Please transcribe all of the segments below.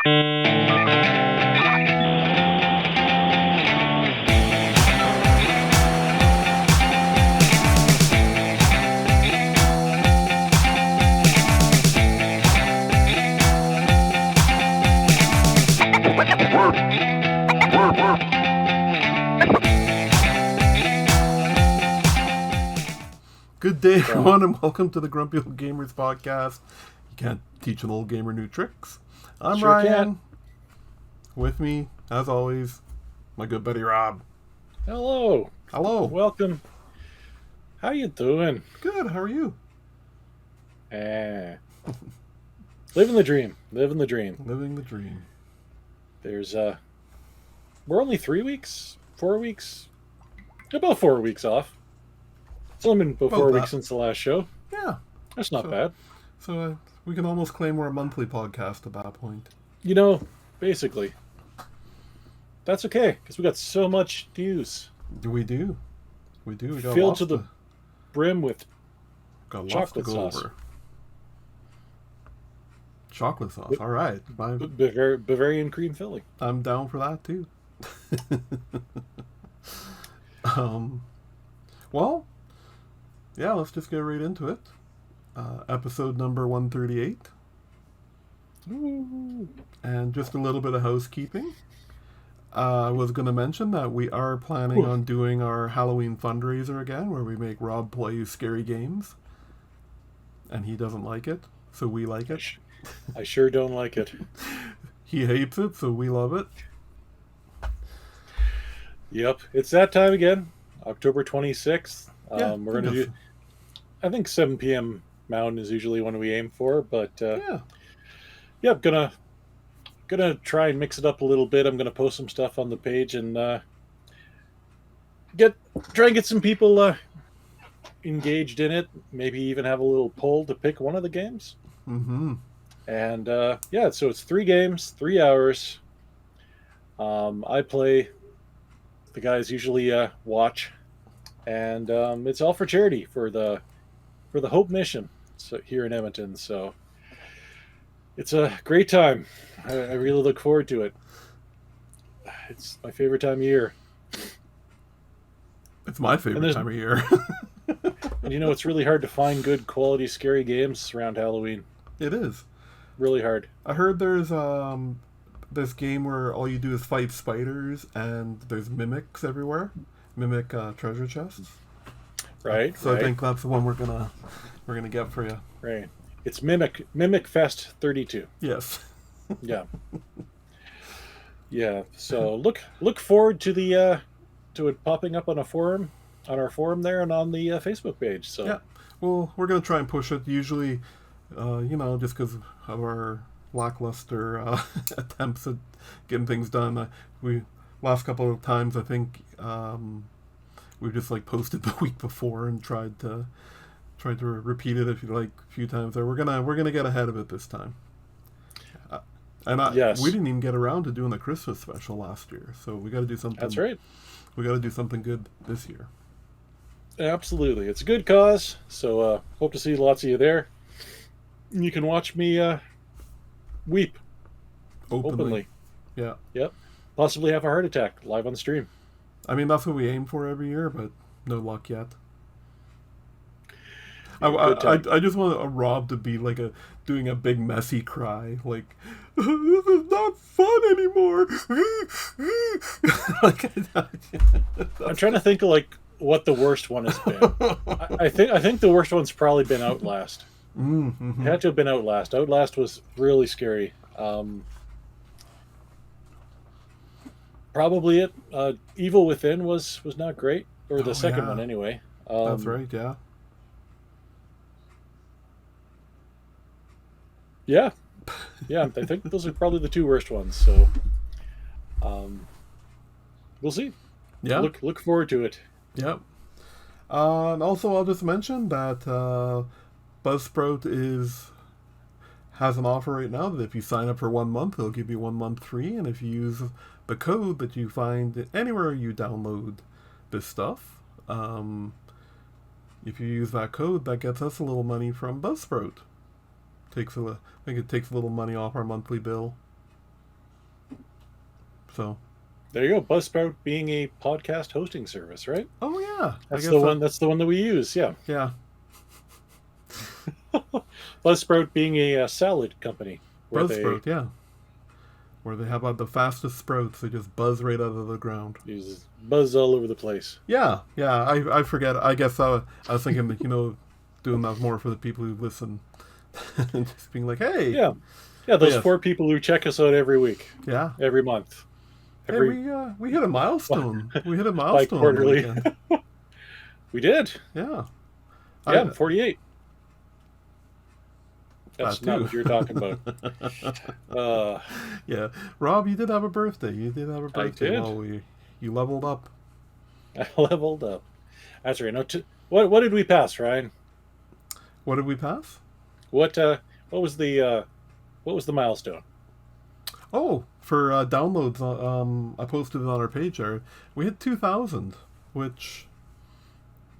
Good day, everyone, and welcome to the Grumpy Old Gamers podcast. You can't teach an old gamer new tricks. I'm sure Ryan. Can. With me, as always, my good buddy Rob. Hello. Hello. Welcome. How you doing? Good. How are you? Living the dream. Living the dream. Living the dream. There's we're only 4 weeks, about 4 weeks off. It's only been about 4 weeks since the last show. Yeah. That's not bad. So we can almost claim we're a monthly podcast at that point. You know, basically. That's okay, because we got so much news. We do. We got filled lots to the brim with got lots chocolate to go sauce. over. Chocolate sauce. All right. Bavarian cream filling. I'm down for that too. Well, yeah, let's just get right into it. Episode number 138. Ooh. And just a little bit of housekeeping. I was going to mention that we are planning on doing our Halloween fundraiser again, where we make Rob play scary games. And he doesn't like it, so we like it. I sure don't like it. He hates it, so we love it. Yep, it's that time again. October 26th. Yeah, we're going to do, I think 7 p.m. Mountain is usually when we aim for, but yeah, gonna try and mix it up a little bit. I'm gonna post some stuff on the page and try and get some people engaged in it. Maybe even have a little poll to pick one of the games. Mm-hmm. And yeah, so it's 3 games, 3 hours. I play. The guys usually watch, and it's all for charity for the Hope Mission here in Edmonton. So it's a great time. I really look forward to it. It's my favorite time of year. It's my favorite time of year. And you know, it's really hard to find good quality scary games around Halloween. It is. Really hard. I heard there's this game where all you do is fight spiders and there's mimics everywhere. Mimic treasure chests. Right. So right. I think that's the one we're gonna get for you. Right. It's Mimic Fest 32. Yes. Yeah. Yeah. So look forward to the to it popping up on our forum there and on the Facebook page. So yeah. Well, we're gonna try and push it. Usually, just because of our lackluster attempts at getting things done, we last couple of times I think we just posted the week before and tried to repeat it if you like a few times there. We're gonna get ahead of it this time. Yes. We didn't even get around to doing the Christmas special last year, so we got to do something. That's right. We got to do something good this year. Absolutely, it's a good cause. So hope to see lots of you there. You can watch me weep openly. Yeah. Yep. Possibly have a heart attack live on stream. I mean, that's what we aim for every year, but no luck yet. I just want a Rob to be doing a big messy cry, this is not fun anymore. I'm trying to think of what the worst one has been. I think the worst one's probably been Outlast. Mm-hmm. It had to have been Outlast. Outlast was really scary. Probably it. Evil Within was not great, or the second one anyway. That's right. Yeah. Yeah. I think those are probably the 2 worst ones. So, we'll see. Yeah. Look forward to it. Yep. And also, I'll just mention that Buzzsprout has an offer right now that if you sign up for 1 month, they'll give you 1 month free, and if you use the code that you find anywhere you download this stuff, if you use that code, that gets us a little money from Buzzsprout. I think it takes a little money off our monthly bill. So There you go. Buzzsprout being a podcast hosting service, right? oh yeah, I That's guess the one. That's the one that we use. Yeah. yeah. Buzzsprout being a salad company where they Buzzsprout, yeah. Where they have the fastest sprouts, they just buzz right out of the ground. use buzz all over the place. Yeah, yeah. I forget. I guess I was thinking, doing that more for the people who listen, and just being like, hey, Yeah. Yeah, those yes. 4 people who check us out every week, yeah. every month, Hey, every we hit a milestone. We hit a milestone on the quarterly. weekend. We did. Yeah. Yeah, I'm 48. That's That not too. what you're talking about. Yeah, Rob, you did have a birthday. You did have a birthday. did. Well, you leveled up. I leveled up. That's right. No, what did we pass, Ryan? What did we pass? What was the milestone? Oh, for downloads, I posted it on our page there. We hit 2,000, which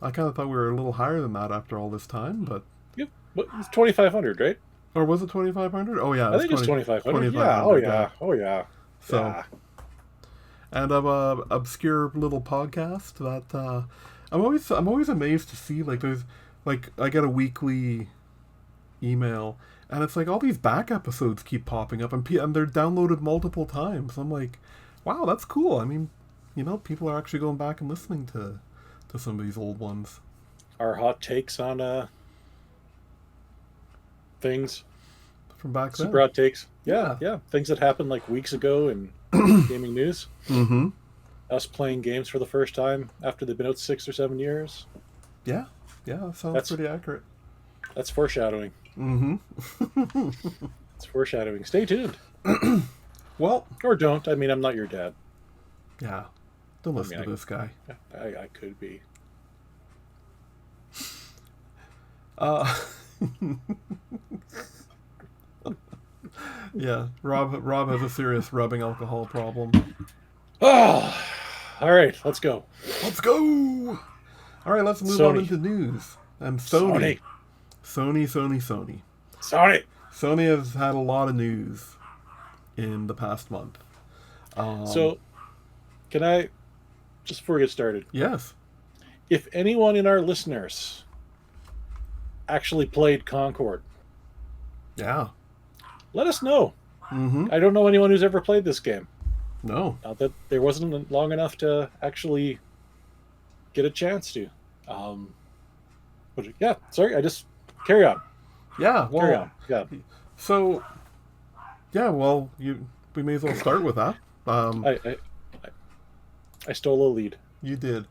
I kind of thought we were a little higher than that after all this time, but Yep. It's 2,500, right? or was it 2,500? Oh yeah, I think it's 2,500. Yeah. 2,500, Oh yeah. Oh yeah. So, Yeah. and I'm a obscure little podcast that I'm always amazed to see there's I get a weekly email and it's like all these back episodes keep popping up and they're downloaded multiple times. I'm like, wow, that's cool. I mean, people are actually going back and listening to some of these old ones. Our hot takes on things From back then. super hot takes. Yeah. Yeah. Things that happened like weeks ago in gaming news. Mm-hmm. Us playing games for the first time after they've been out 6 or 7 years. Yeah. Yeah, that sounds That's- pretty accurate. That's foreshadowing. Mm-hmm. It's foreshadowing. Stay tuned. Well, Or don't. I mean, I'm not your dad. yeah. Don't listen mean, to this guy. I could be. Yeah, Rob has a serious rubbing alcohol problem. Oh, all right. Let's go. Let's go. All right, let's move Sony. on into news. And Sony. Sony. Sony has had a lot of news in the past month. So, can I, just before we get started, yes. if anyone in our listeners actually played Concord, Yeah. let us know. Mm-hmm. I don't know anyone who's ever played this game. No. Not that there wasn't long enough to actually get a chance to. But yeah, sorry, I just carry on. Yeah. Well. Carry on. Yeah. So. Yeah. Well, we may as well start with that. I stole a lead. You did.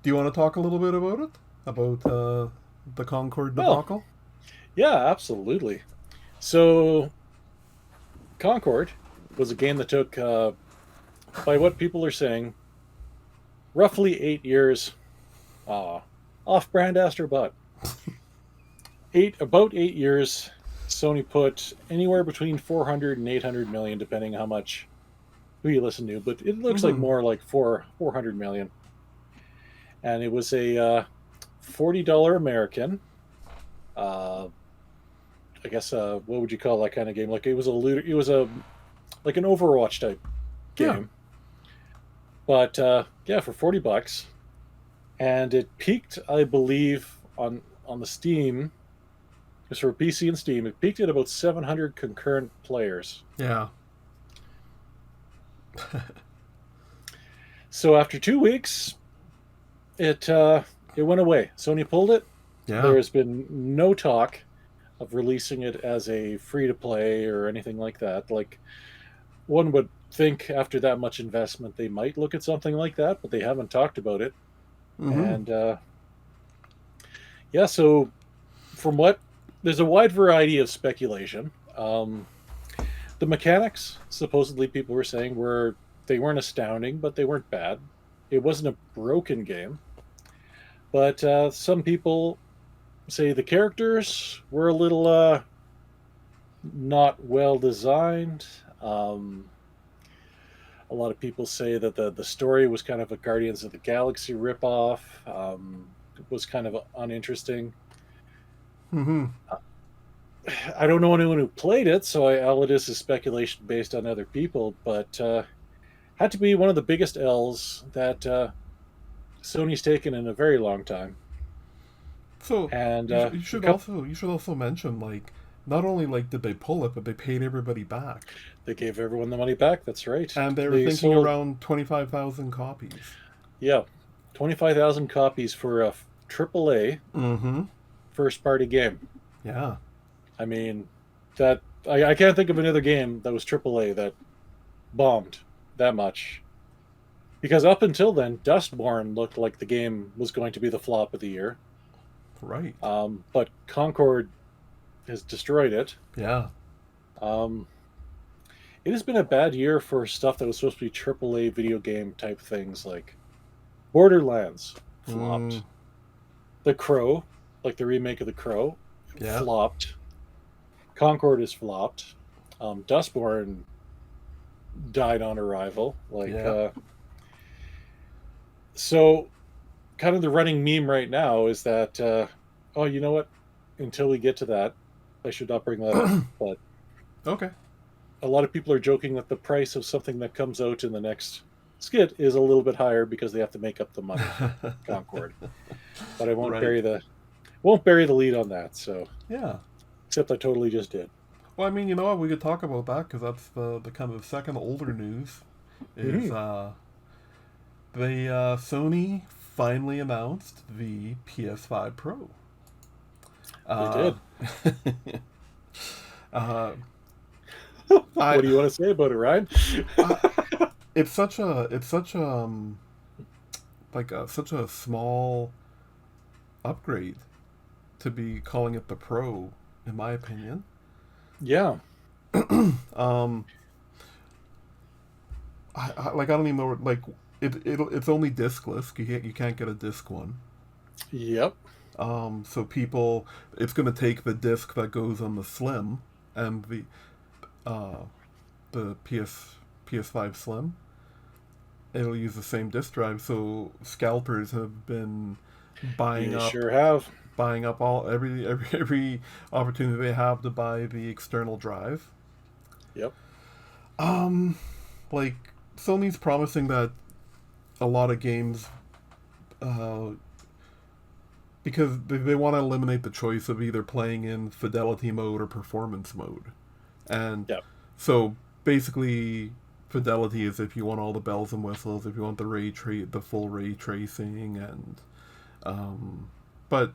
Do you want to talk a little bit about it? About the Concord Well, debacle? Yeah, absolutely. So, Concord was a game that took, by what people are saying, roughly 8 years. Off-brand asked her butt. About 8 years. Sony put anywhere between 400 and 800 million, depending how much who you listen to, but it looks like more like 400 million. And it was a $40 American. I guess what would you call that kind of game? Like it was like an Overwatch type game. Yeah. But yeah, for $40, and it peaked, I believe, on the Steam. Just for PC and Steam, it peaked at about 700 concurrent players. Yeah. So after 2 weeks, it went away. Sony pulled it. Yeah. There has been no talk of releasing it as a free-to-play or anything like that. Like, one would think after that much investment they might look at something like that, but they haven't talked about it. Mm-hmm. And yeah, so from what there's a wide variety of speculation. The mechanics, supposedly people were saying, they weren't astounding, but they weren't bad. It wasn't a broken game. But some people say the characters were a little not well designed. A lot of people say that the story was kind of a Guardians of the Galaxy ripoff. It was kind of uninteresting. Mm-hmm. I don't know anyone who played it, so all it is speculation based on other people. But had to be one of the biggest L's that Sony's taken in a very long time. So And you a should couple, also mention, like, not only like did they pull it, but they paid everybody back, they gave everyone the money back. That's right. and they were They thinking sold, around 25,000 copies. yeah, 25,000 copies for a AAA Mm-hmm. first party game. Yeah. I mean, that I can't think of another game that was AAA that bombed that much. Because up until then, Dustborn looked like the game was going to be the flop of the year. Right. But Concord has destroyed it. Yeah. Um, it has been a bad year for stuff that was supposed to be AAA video game type things like Borderlands Mm, flopped. The Crow, like the remake of The Crow, yeah. flopped. Concord is flopped. Dustborn died on arrival. Yeah. So kind of the running meme right now is that, oh, you know what? Until we get to that, I should not bring that up. But Okay. a lot of people are joking that the price of something that comes out in the next skit is a little bit higher because they have to make up the money for Concord. But I won't Right. bury the lead on that. So Yeah. except I totally just did. Well, I mean, you know what? We could talk about that because that's the kind of second older news. Is Mhm. Sony finally announced the PS5 Pro. They Uh, did. uh, What I, do you want to say about it, Ryan? I it's like such a small upgrade to be calling it the Pro, in my opinion. Yeah. Um, I don't even know, like, it's only discless. You can't get a disc one. Yep. So people, it's going to take the disc that goes on the Slim and uh, the PS5 Slim. It'll use the same disk drive. So scalpers have been buying You up sure have. all every opportunity they have to buy the external drive. Yep. Um, like, Sony's promising that a lot of games, uh, because they want to eliminate the choice of either playing in fidelity mode or performance mode. And Yep. so basically, fidelity is if you want all the bells and whistles, if you want the full ray tracing, and but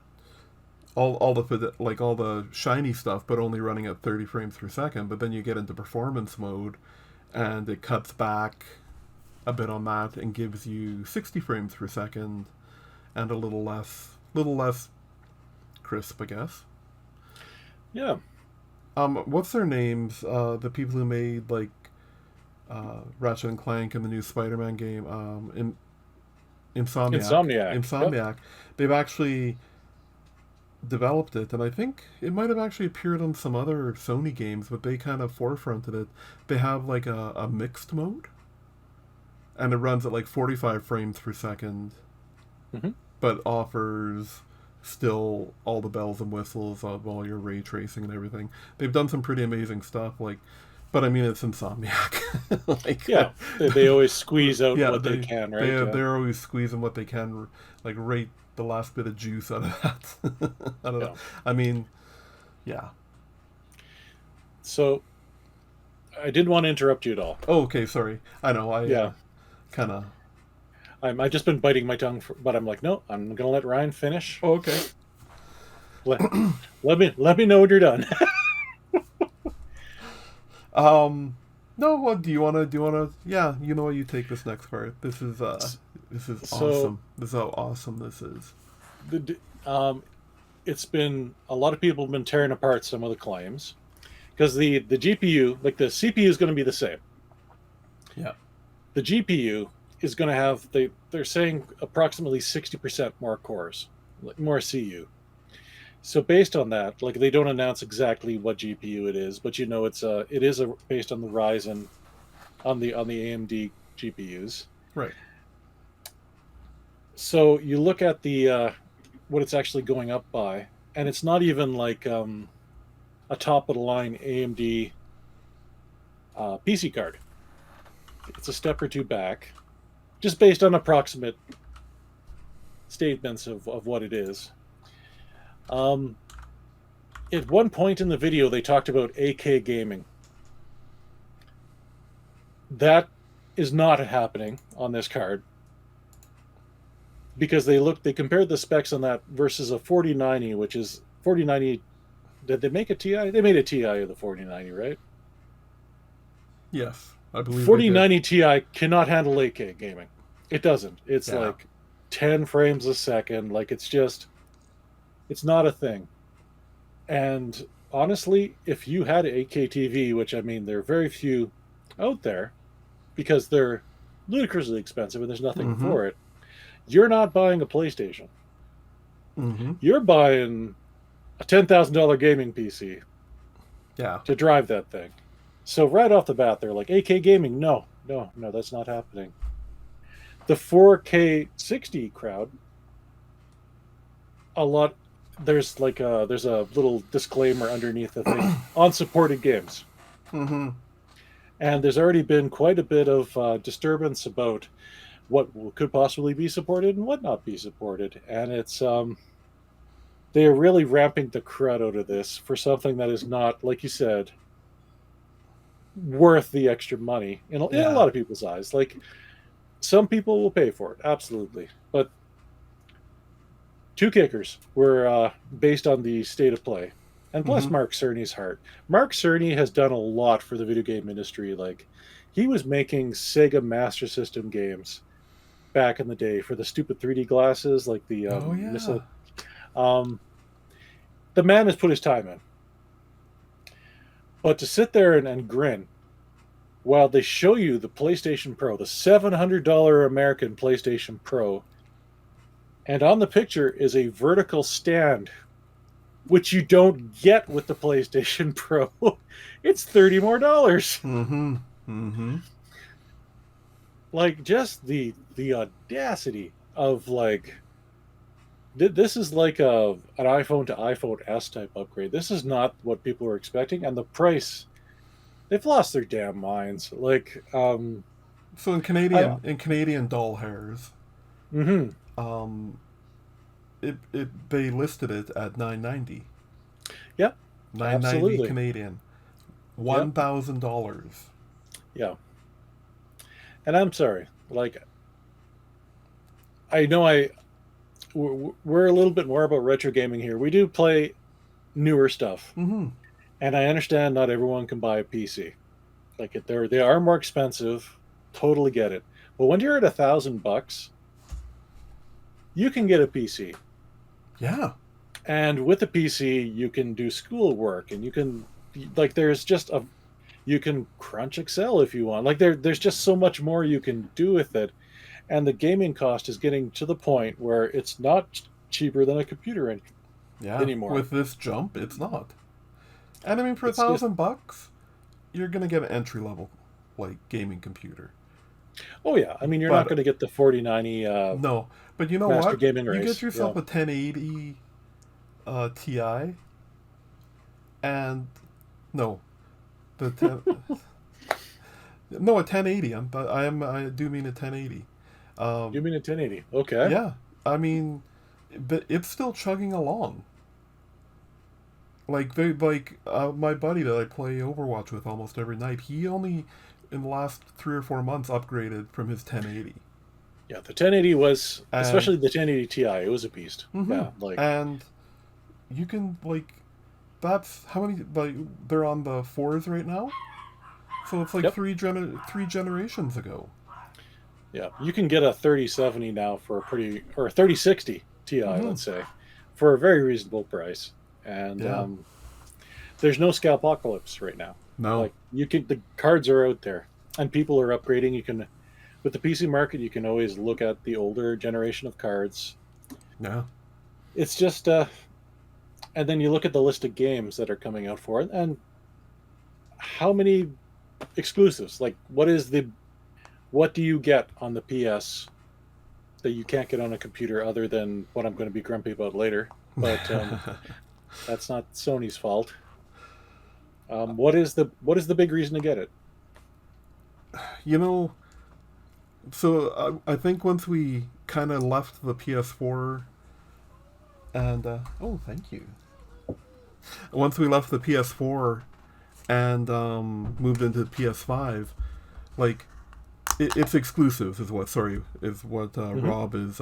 all all the shiny stuff, but only running at 30 frames per second. But then you get into performance mode, and it cuts back a bit on that and gives you 60 frames per second and a little less crisp, I guess. Yeah. What's their names? The people who made, like, Ratchet and Clank and the new Spider-Man game. Insomniac. Insomniac. Yep. Insomniac. They've actually developed it, and I think it might have actually appeared on some other Sony games, but they kind of forefronted it. They have, like, a mixed mode, and it runs at like 45 frames per second, Mm-hmm. but offers still all the bells and whistles of all your ray tracing and everything. They've done some pretty amazing stuff, like, but I mean, it's Insomniac. Like, Yeah. They always squeeze out yeah, what they can, right? Yeah. they're always squeezing what they can, like, rate the last bit of juice out of that. I don't know. Yeah. I mean, yeah. So I didn't want to interrupt you at all. Oh, okay, sorry. I know. I Yeah. kind of. I've just been biting my tongue, but I'm like, no, I'm gonna let Ryan finish. Oh, okay. Let, let me know when you're done. No. What do you wanna? Yeah, you know what? You take this next part. This is So awesome. This is how awesome this is. it's been a lot of people have been tearing apart some of the claims because the GPU, like the CPU, is going to be the same. Yeah. The GPU is going to have they're saying approximately 60% more cores, more CU. So based on that, like they don't announce exactly what GPU it is, but you know it is based on the Ryzen, on the AMD GPUs. Right. So you look at the what it's actually going up by, and it's not even like a top of the line AMD PC card. it's a step or two back, just based on approximate statements of what it is. At one point in the video, they talked about AK gaming. That is not happening on this card because they compared the specs on that versus a 4090, which is 4090. Did they make a Ti? They made a Ti of the 4090, right? Yes, I believe 4090 Ti cannot handle 8K gaming. It doesn't. It's like 10 frames a second. Like it's not a thing. And honestly, if you had an 8K TV, which I mean, there are very few out there because they're ludicrously expensive and there's nothing for it, you're not buying a PlayStation. You're buying a $10,000 gaming PC to drive that thing. So right off the bat, they're like, 8K gaming, no, that's not happening. The 4K 60 crowd, there's a little disclaimer underneath the thing on supported games. And there's already been quite a bit of disturbance about what could possibly be supported and what not be supported. And it's they are really ramping the crud out of this for something that is not, like you said, worth the extra money in a lot of people's eyes. Like, some people will pay for it, absolutely. But two kickers were based on the state of play. And bless Mark Cerny's heart. Mark Cerny has done a lot for the video game industry. Like, he was making Sega Master System games back in the day for the stupid 3D glasses, like the missile. The man has put his time in. But to sit there and grin while they show you the PlayStation Pro, the $700 American PlayStation Pro, and on the picture is a vertical stand, which you don't get with the PlayStation Pro. It's $30 more. Like, just the audacity of, like, this is like an iPhone to iPhone S type upgrade. This is not what people were expecting, and the price, they've lost their damn minds. Like, so in Canadian doll hairs, they listed it at $990. Yep, $990 absolutely. Canadian, $1,000. Yeah, and I'm sorry. Like, I know we're a little bit more about retro gaming here. We do play newer stuff, and I understand not everyone can buy a PC. Like, they are more expensive. Totally get it. But when you're at $1,000, you can get a PC. Yeah. And with the PC, you can do schoolwork, and you can, like, you can crunch Excel if you want. Like, there's just so much more you can do with it. And the gaming cost is getting to the point where it's not cheaper than a computer anymore. With this jump, it's not. And I mean, for $1,000, you're gonna get an entry level, like, gaming computer. Oh yeah, I mean, you're not going to get the 4090. No, but you know Master what? Gaming You race. get yourself a 1080 Ti, and no, a 1080. I do mean a 1080. You mean a 1080? Okay. Yeah, I mean, but it's still chugging along. Like my buddy that I play Overwatch with almost every night, he only in the last 3 or 4 months upgraded from his 1080. Yeah, the 1080 was, especially the 1080 Ti, it was a beast. Yeah, like, and you can, like, that's how many, like, they're on the 4s right now, so it's like three generations ago. Yeah, you can get a 3070 now for or a 3060 Ti, let's say, for a very reasonable price. And there's no scalpocalypse right now. No, like, the cards are out there, and people are upgrading. You can, with the PC market, you can always look at the older generation of cards. Yeah, it's just, and then you look at the list of games that are coming out for it, and how many exclusives? Like, what do you get on the PS that you can't get on a computer, other than what I'm going to be grumpy about later? But that's not Sony's fault. What is the big reason to get it? you know, so I think once we kind of left the PS4 and oh, thank you. Once we left the PS4 and moved into the PS5, like it's exclusives is what Rob is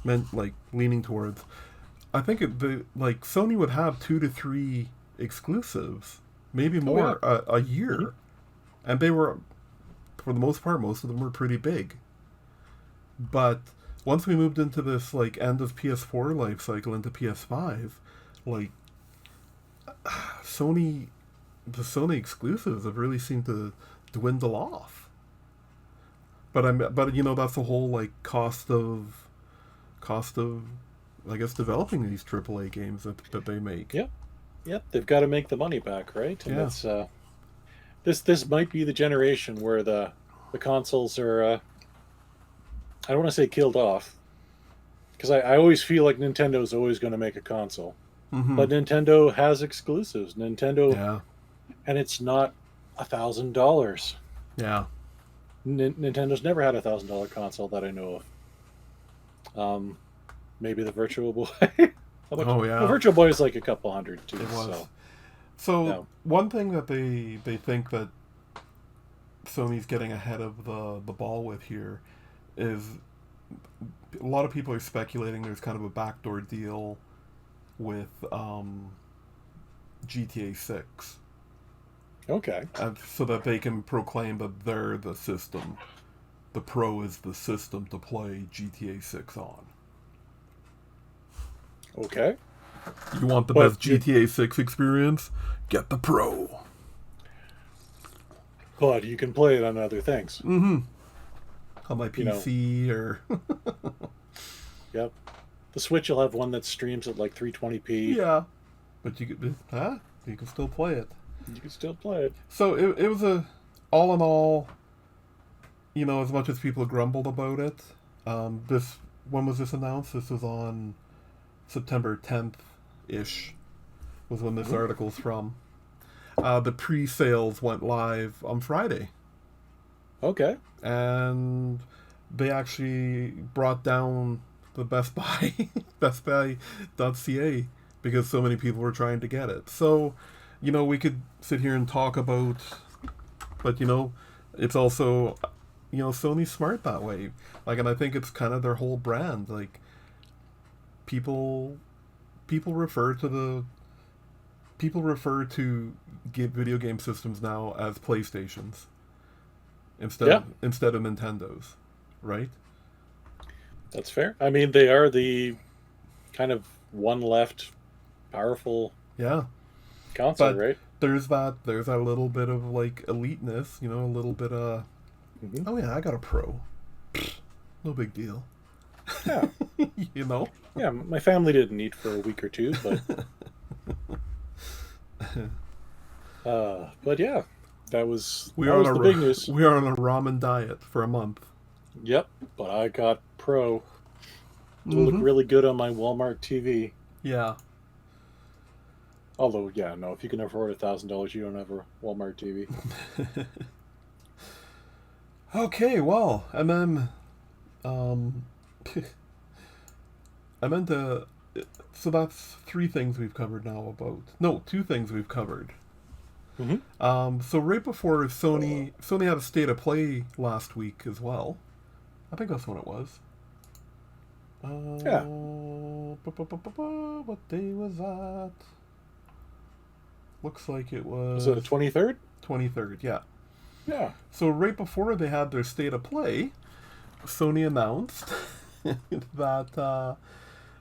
meant like leaning towards. I think like Sony would have 2 to 3 exclusives, maybe more a year, and they were, for the most part, most of them were pretty big. But once we moved into this like end of PS4 life cycle into PS5, like the Sony exclusives have really seemed to dwindle off. But that's the whole like cost of I guess developing these AAA games that they make. Yep. They've got to make the money back, right? And it's this might be the generation where the consoles are. I don't want to say killed off, because I always feel like Nintendo's always going to make a console, but Nintendo has exclusives. Nintendo, and it's not $1,000. Yeah. Nintendo's never had $1,000 console that I know of. Maybe the Virtual Boy. Oh yeah, the Virtual Boy is like a couple hundred too. It was. So one thing that they think that Sony's getting ahead of the ball with here is a lot of people are speculating there's kind of a backdoor deal with GTA 6. Okay. So that they can proclaim that they're the system. The Pro is the system to play GTA 6 on. Okay. You want the best GTA 6 experience? Get the Pro. But you can play it on other things. Mm-hmm. On my PC or... Yep. The Switch will have one that streams at like 320p. Yeah. But you can still play it. You can still play it. So it was all in all, as much as people grumbled about it, when was this announced? This was on September 10th-ish, was when this article's from. The pre-sales went live on Friday. Okay. And they actually brought down the Best Buy, bestbuy.ca, because so many people were trying to get it. So, we could sit here and talk about, but, it's also, Sony's smart that way. Like, and I think it's kind of their whole brand. Like, people refer to video game systems now as PlayStations instead of Nintendo's, right? That's fair. I mean, they are the kind of one left powerful console, right? There's that little bit of like eliteness, a little bit of oh yeah, I got a Pro. No big deal. Yeah. Yeah, my family didn't eat for a week or two, but yeah, that was the big news. We are on a ramen diet for a month. Yep, but I got Pro. It'll look really good on my Walmart TV. Yeah. Although, if you can afford $1,000, you don't have a Walmart TV. Okay, well, and then, so that's 3 things we've covered now about. No, 2 things we've covered. So right before Sony had a state of play last week as well. I think that's when it was. Yeah. What day was that? Looks like it was... Was it the 23rd? 23rd, yeah. Yeah. So right before they had their state of play, Sony announced that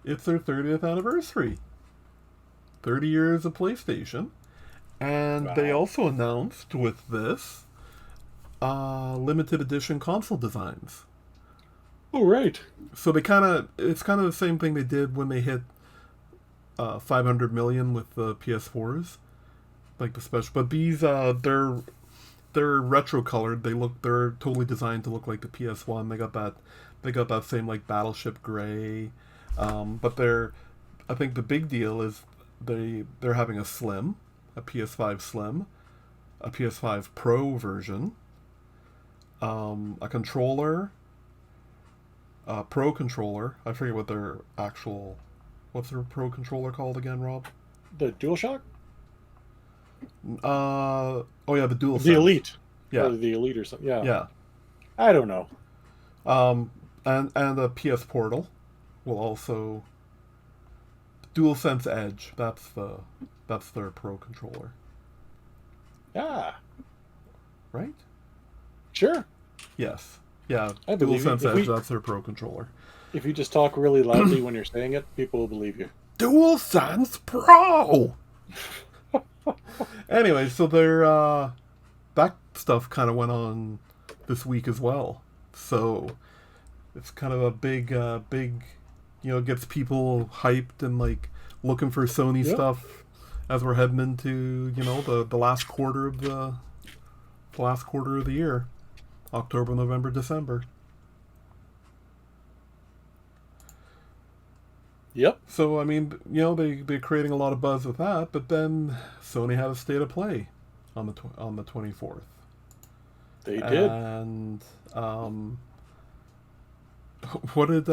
it's their 30th anniversary. 30 years of PlayStation. And they also announced with this limited edition console designs. Oh, right. So it's kind of the same thing they did when they hit 500 million with the PS4s, like the special. But these they're retro colored. They're totally designed to look like the PS1. They got that same like battleship gray. But I think the big deal is they're having a PS5 Slim, a PS5 Pro version, a controller, a Pro controller. I forget what their actual... What's their Pro controller called again, Rob? The DualShock? Oh yeah, the DualSense. The Elite. Yeah. Or the Elite or something. Yeah. Yeah. I don't know. And a PS Portal will also... DualSense Edge. That's their Pro controller. Ah. Right? Sure. Yes. Yeah. I believe you. DualSense Edge, that's their Pro controller. If you just talk really loudly when you're saying it, people will believe you. DualSense Pro! Anyway, so their that stuff kind of went on this week as well. So it's kind of a big, gets people hyped and like looking for Sony stuff as we're heading into the last quarter of the year, October, November, December. Yep. So I mean, they're creating a lot of buzz with that, but then Sony had a state of play on the 24th. They did. And what did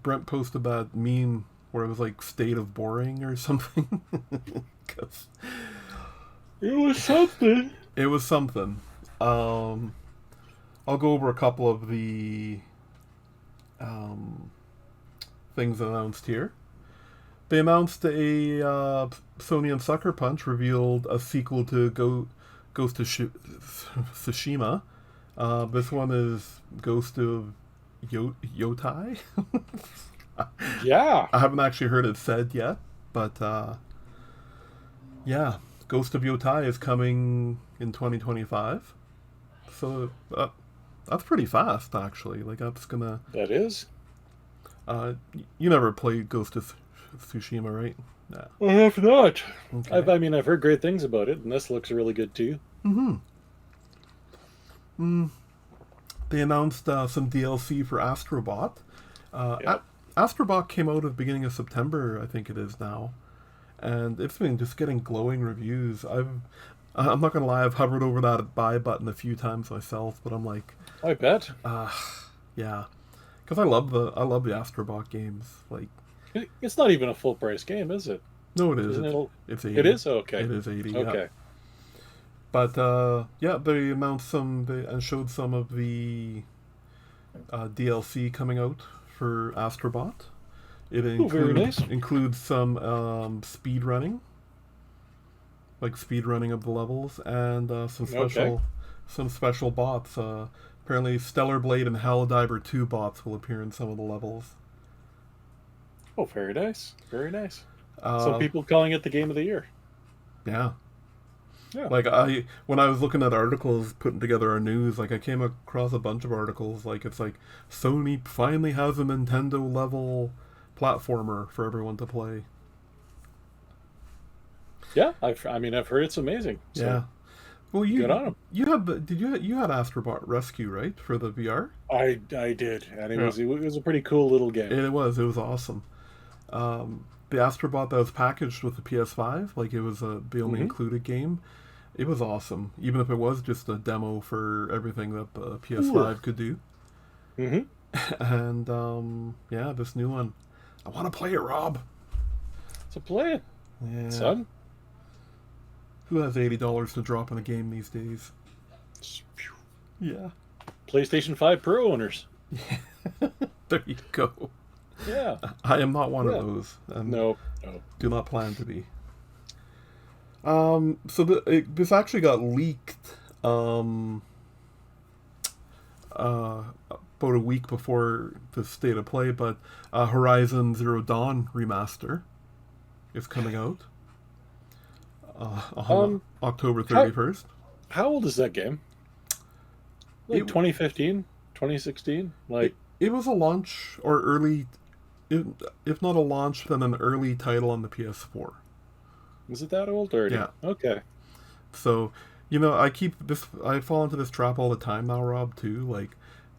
Brent posted that meme where it was like state of boring or something? 'Cause it was something. It was something. I'll go over a couple of the things announced here. They announced a Sony and Sucker Punch revealed a sequel to Ghost of Tsushima. This one is Ghost of Yotai. Yeah. I haven't actually heard it said yet, but yeah, Ghost of Yotai is coming in 2025. So that's pretty fast, actually. Like that's gonna. That is. You never played Ghost of Tsushima, right? No. I have not. Okay. I've heard great things about it, and this looks really good too. They announced some DLC for Astrobot. Astrobot came out at the beginning of September, I think it is now, and it's been just getting glowing reviews. I'm not gonna lie, I've hovered over that buy button a few times myself, but I'm like, I bet. Yeah, because I love the Astrobot games. Like, it's not even a full price game, is it? No, it is. It's 80. It is? Okay. It is 80. Okay. Yeah. But they announced and showed some of the DLC coming out for Astrobot. It very nice. includes some speed running, like speed running of the levels, and some special bots. Apparently, Stellar Blade and Helldiver 2 bots will appear in some of the levels. Oh, very nice. Very nice. Some people calling it the game of the year. Yeah. Yeah. Like when I was looking at articles, putting together our news, like I came across a bunch of articles. Like it's like Sony finally has a Nintendo level platformer for everyone to play. Yeah, I've heard it's amazing. So. Yeah. Well, good on 'em. You had Astrobot Rescue, right, for the VR? I did, and it was a pretty cool little game. It was awesome. The Astrobot that was packaged with the PS5, like it was the only included game. It was awesome, even if it was just a demo for everything that the PS5 could do. And this new one, I want to play it, Rob. So play it, son. Who has $80 to drop in a game these days? Yeah. PlayStation 5 Pro owners. There you go. Yeah. I am not one of those. No. Do not plan to be. So this actually got leaked about a week before the state of play, but Horizon Zero Dawn remaster is coming out on October 31st. How old is that game? Like 2015, 2016? Like it was a launch or early, if not a launch, then an early title on the PS4. Is it that old already? Yeah. Okay. So, I fall into this trap all the time now, Rob, too. Like,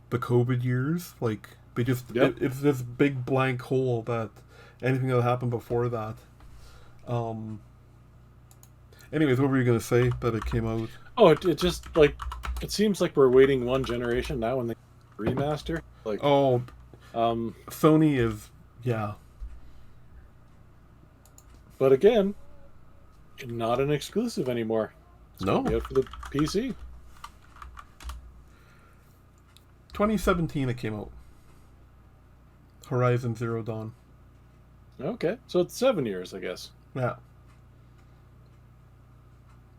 the COVID years, like, they just, it's this big blank hole that anything that happened before that, Anyways, what were you gonna say that it came out? Oh, it just like it seems like we're waiting one generation now when they remaster. Like, Oh, um, Sony is yeah. but again, not an exclusive anymore. It's going to No, be out for the PC. 2017 it came out. Horizon Zero Dawn. Okay, so it's 7 years, I guess. Yeah,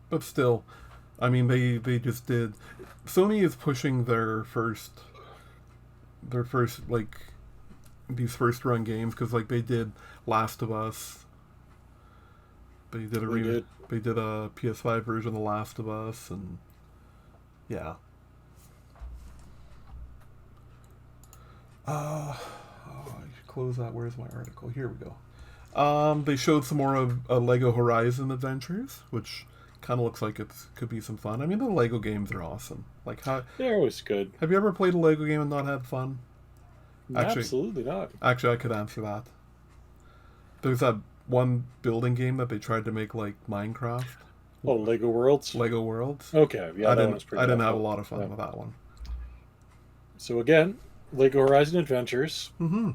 but still, I mean they just did. Sony is pushing their first like these first run games because like they did Last of Us. They did. They did a PS5 version of The Last of Us, and yeah. Oh, I should close that. Where's my article? Here we go. They showed some more of Lego Horizon Adventures, which kind of looks like it could be some fun. I mean, the Lego games are awesome. Like, They're always good. have you ever played a Lego game and not had fun? Actually, Absolutely not. actually, I could answer that. There's that one building game that they tried to make like Minecraft, Oh, Lego Worlds. Lego Worlds. Okay, yeah, I that one didn't. was pretty. I didn't have a awful. lot of fun Yeah. with that one. So again, Lego Horizon Adventures, Mm-hmm.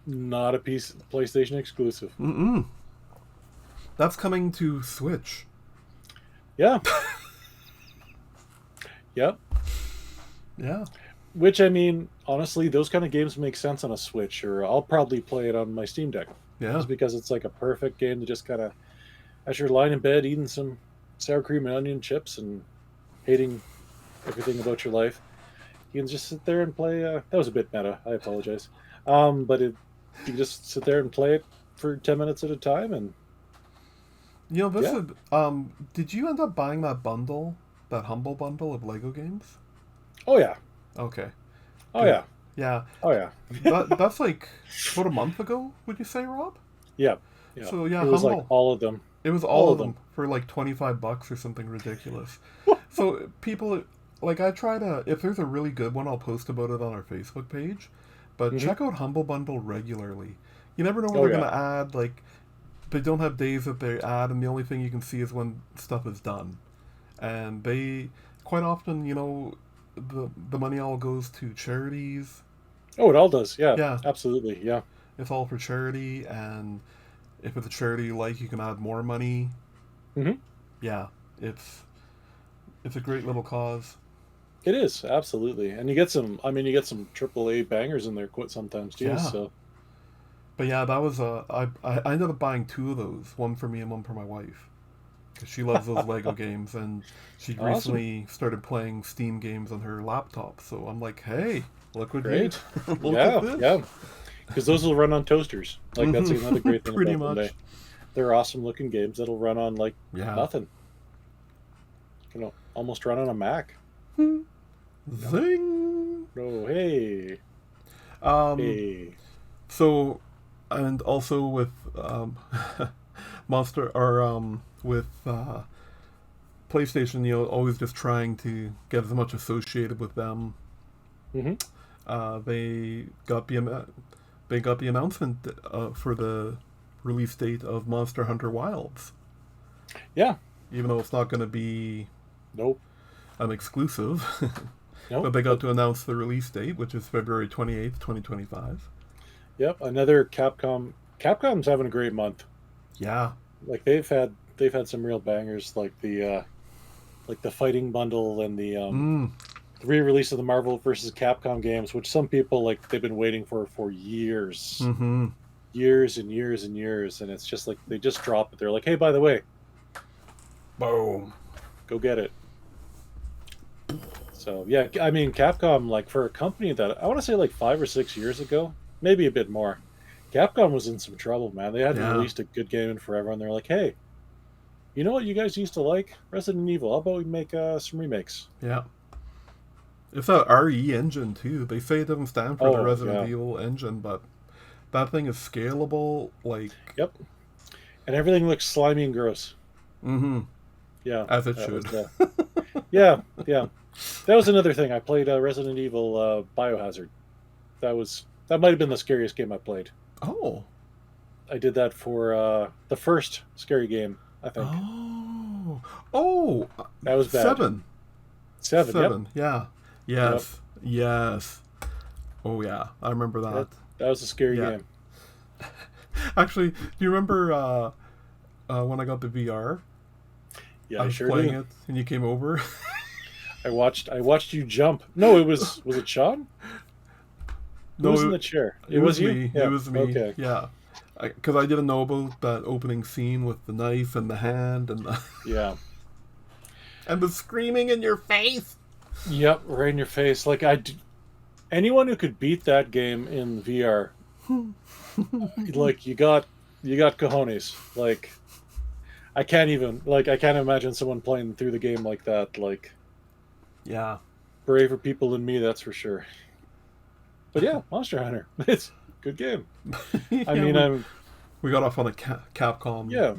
not a PlayStation exclusive. Mm-mm. That's coming to Switch. Yeah. Yep. Yeah. Which, I mean, honestly, those kind of games make sense on a Switch, or I'll probably play it on my Steam Deck. Yeah. Just because it's like a perfect game to just kind of, as you're lying in bed eating some sour cream and onion chips and hating everything about your life, you can just sit there and play. That was a bit meta. I apologize. But you can just sit there and play it for 10 minutes at a time. And You know, this Yeah. is. Did you end up buying that bundle, that Humble bundle of Lego games? oh, yeah. Okay. Oh, Good. yeah. Yeah. Oh, yeah. That's like about a month ago. Would you say, Rob? Yeah. Yeah. So yeah, It was Humble. like all of them. It was all of them for like $25 or something ridiculous. So people, like, I try to, if there's a really good one, I'll post about it on our Facebook page. But Mhm. check out Humble Bundle regularly. You never know when Oh, they're yeah. gonna add. Like, they don't have days that they add, and the only thing you can see is when stuff is done. And they quite often, the money all goes to charities. Oh, it all does. Yeah. Yeah, Absolutely. Yeah. it's all for charity, and if it's a charity you like, you can add more money. hmm Yeah, it's it's a great little cause. It is absolutely, and you get some. I mean, you get some AAA bangers in there quite sometimes too. Yeah. So But yeah, that was I ended up buying two of those, one for me and one for my wife, because she loves those Lego games, and she awesome, recently started playing Steam games on her laptop. So I'm like, hey, look what great. you look Yeah, at this. yeah. Because those will run on toasters. Like that's another great thing Pretty about them. much. They're awesome looking games that'll run on like Yeah. nothing. Almost run on a Mac. Zing. Oh, hey, Um. hey. So, and also with Monster or with PlayStation, always just trying to get as much associated with them. hmm They got the announcement for the release date of Monster Hunter Wilds, Yeah. even though it's not going to be Nope. an exclusive. Nope. But they got to announce the release date, which is February 28th, 2025. Yep. Another Capcom. Capcom's having a great month. Yeah. Like they've had some real bangers, like the fighting bundle and the re-release of the Marvel versus Capcom games, which some people like they've been waiting for years, Mm-hmm. years and years and years, and it's just like they just drop it. They're like, hey, by the way, Boom. go get it. So yeah, I mean, Capcom, like for a company that I want to say like 5 or 6 years ago, maybe a bit more, Capcom was in some trouble, man. They hadn't Yeah. released a good game in forever, and they're like, hey, you know what you guys used to like? Resident Evil. How about we make some remakes? Yeah. It's that RE engine, too. They say it doesn't stand for the Oh, Resident yeah. Evil engine, but that thing is scalable, like... Yep. And everything looks slimy and gross. Mm-hmm. Yeah. As it that should. was, yeah, yeah. That was another thing. I played Resident Evil Biohazard. That might have been the scariest game I played. Oh. I did that for the first scary game, I think. Oh. Oh, That was bad. 7. 7. Yeah. Yes. Yep. Yes. Oh yeah, I remember that. That was a scary game. Actually, do you remember when I got the VR? Yeah, I was playing it, and you came over. I watched you jump. No, was it Sean? Who was in the chair? It was you? me. Yeah. It was me. Okay. Yeah. Because I didn't know about that opening scene with the knife and the hand and the Yeah. and the screaming in your face. Yep, right in your face. Like anyone who could beat that game in VR, like you got cojones. Like I can't imagine someone playing through the game like that. Like, yeah, braver people than me, that's for sure. But yeah, Monster Hunter, it's a good game. I mean, we got off on a Capcom. Yeah.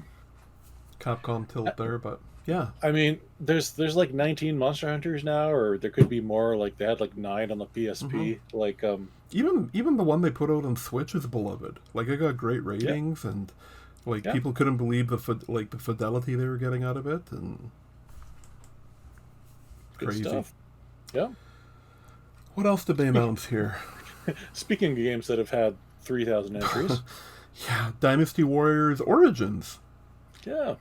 Capcom tilt there, but yeah. I mean, there's like 19 Monster Hunters now, or there could be more. Like they had like 9 on the PSP. Mm-hmm. Like even the one they put out on Switch is beloved. Like it got great ratings, and like people couldn't believe the fidelity they were getting out of it, and good crazy stuff. Yeah. What else did they announce here? Speaking of games that have had 3,000 entries. Yeah, Dynasty Warriors Origins. Yeah.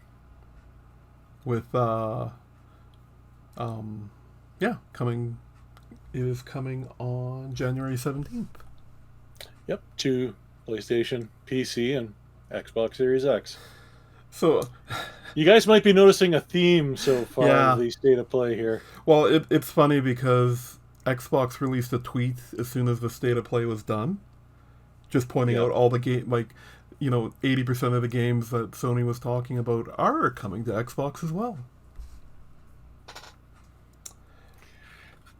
With coming. It is coming on January 17th. Yep, to PlayStation, PC, and Xbox Series X. So, you guys might be noticing a theme so far of the state of play here. Well, it's funny because Xbox released a tweet as soon as the state of play was done, just pointing out all the game, 80% of the games that Sony was talking about are coming to Xbox as well.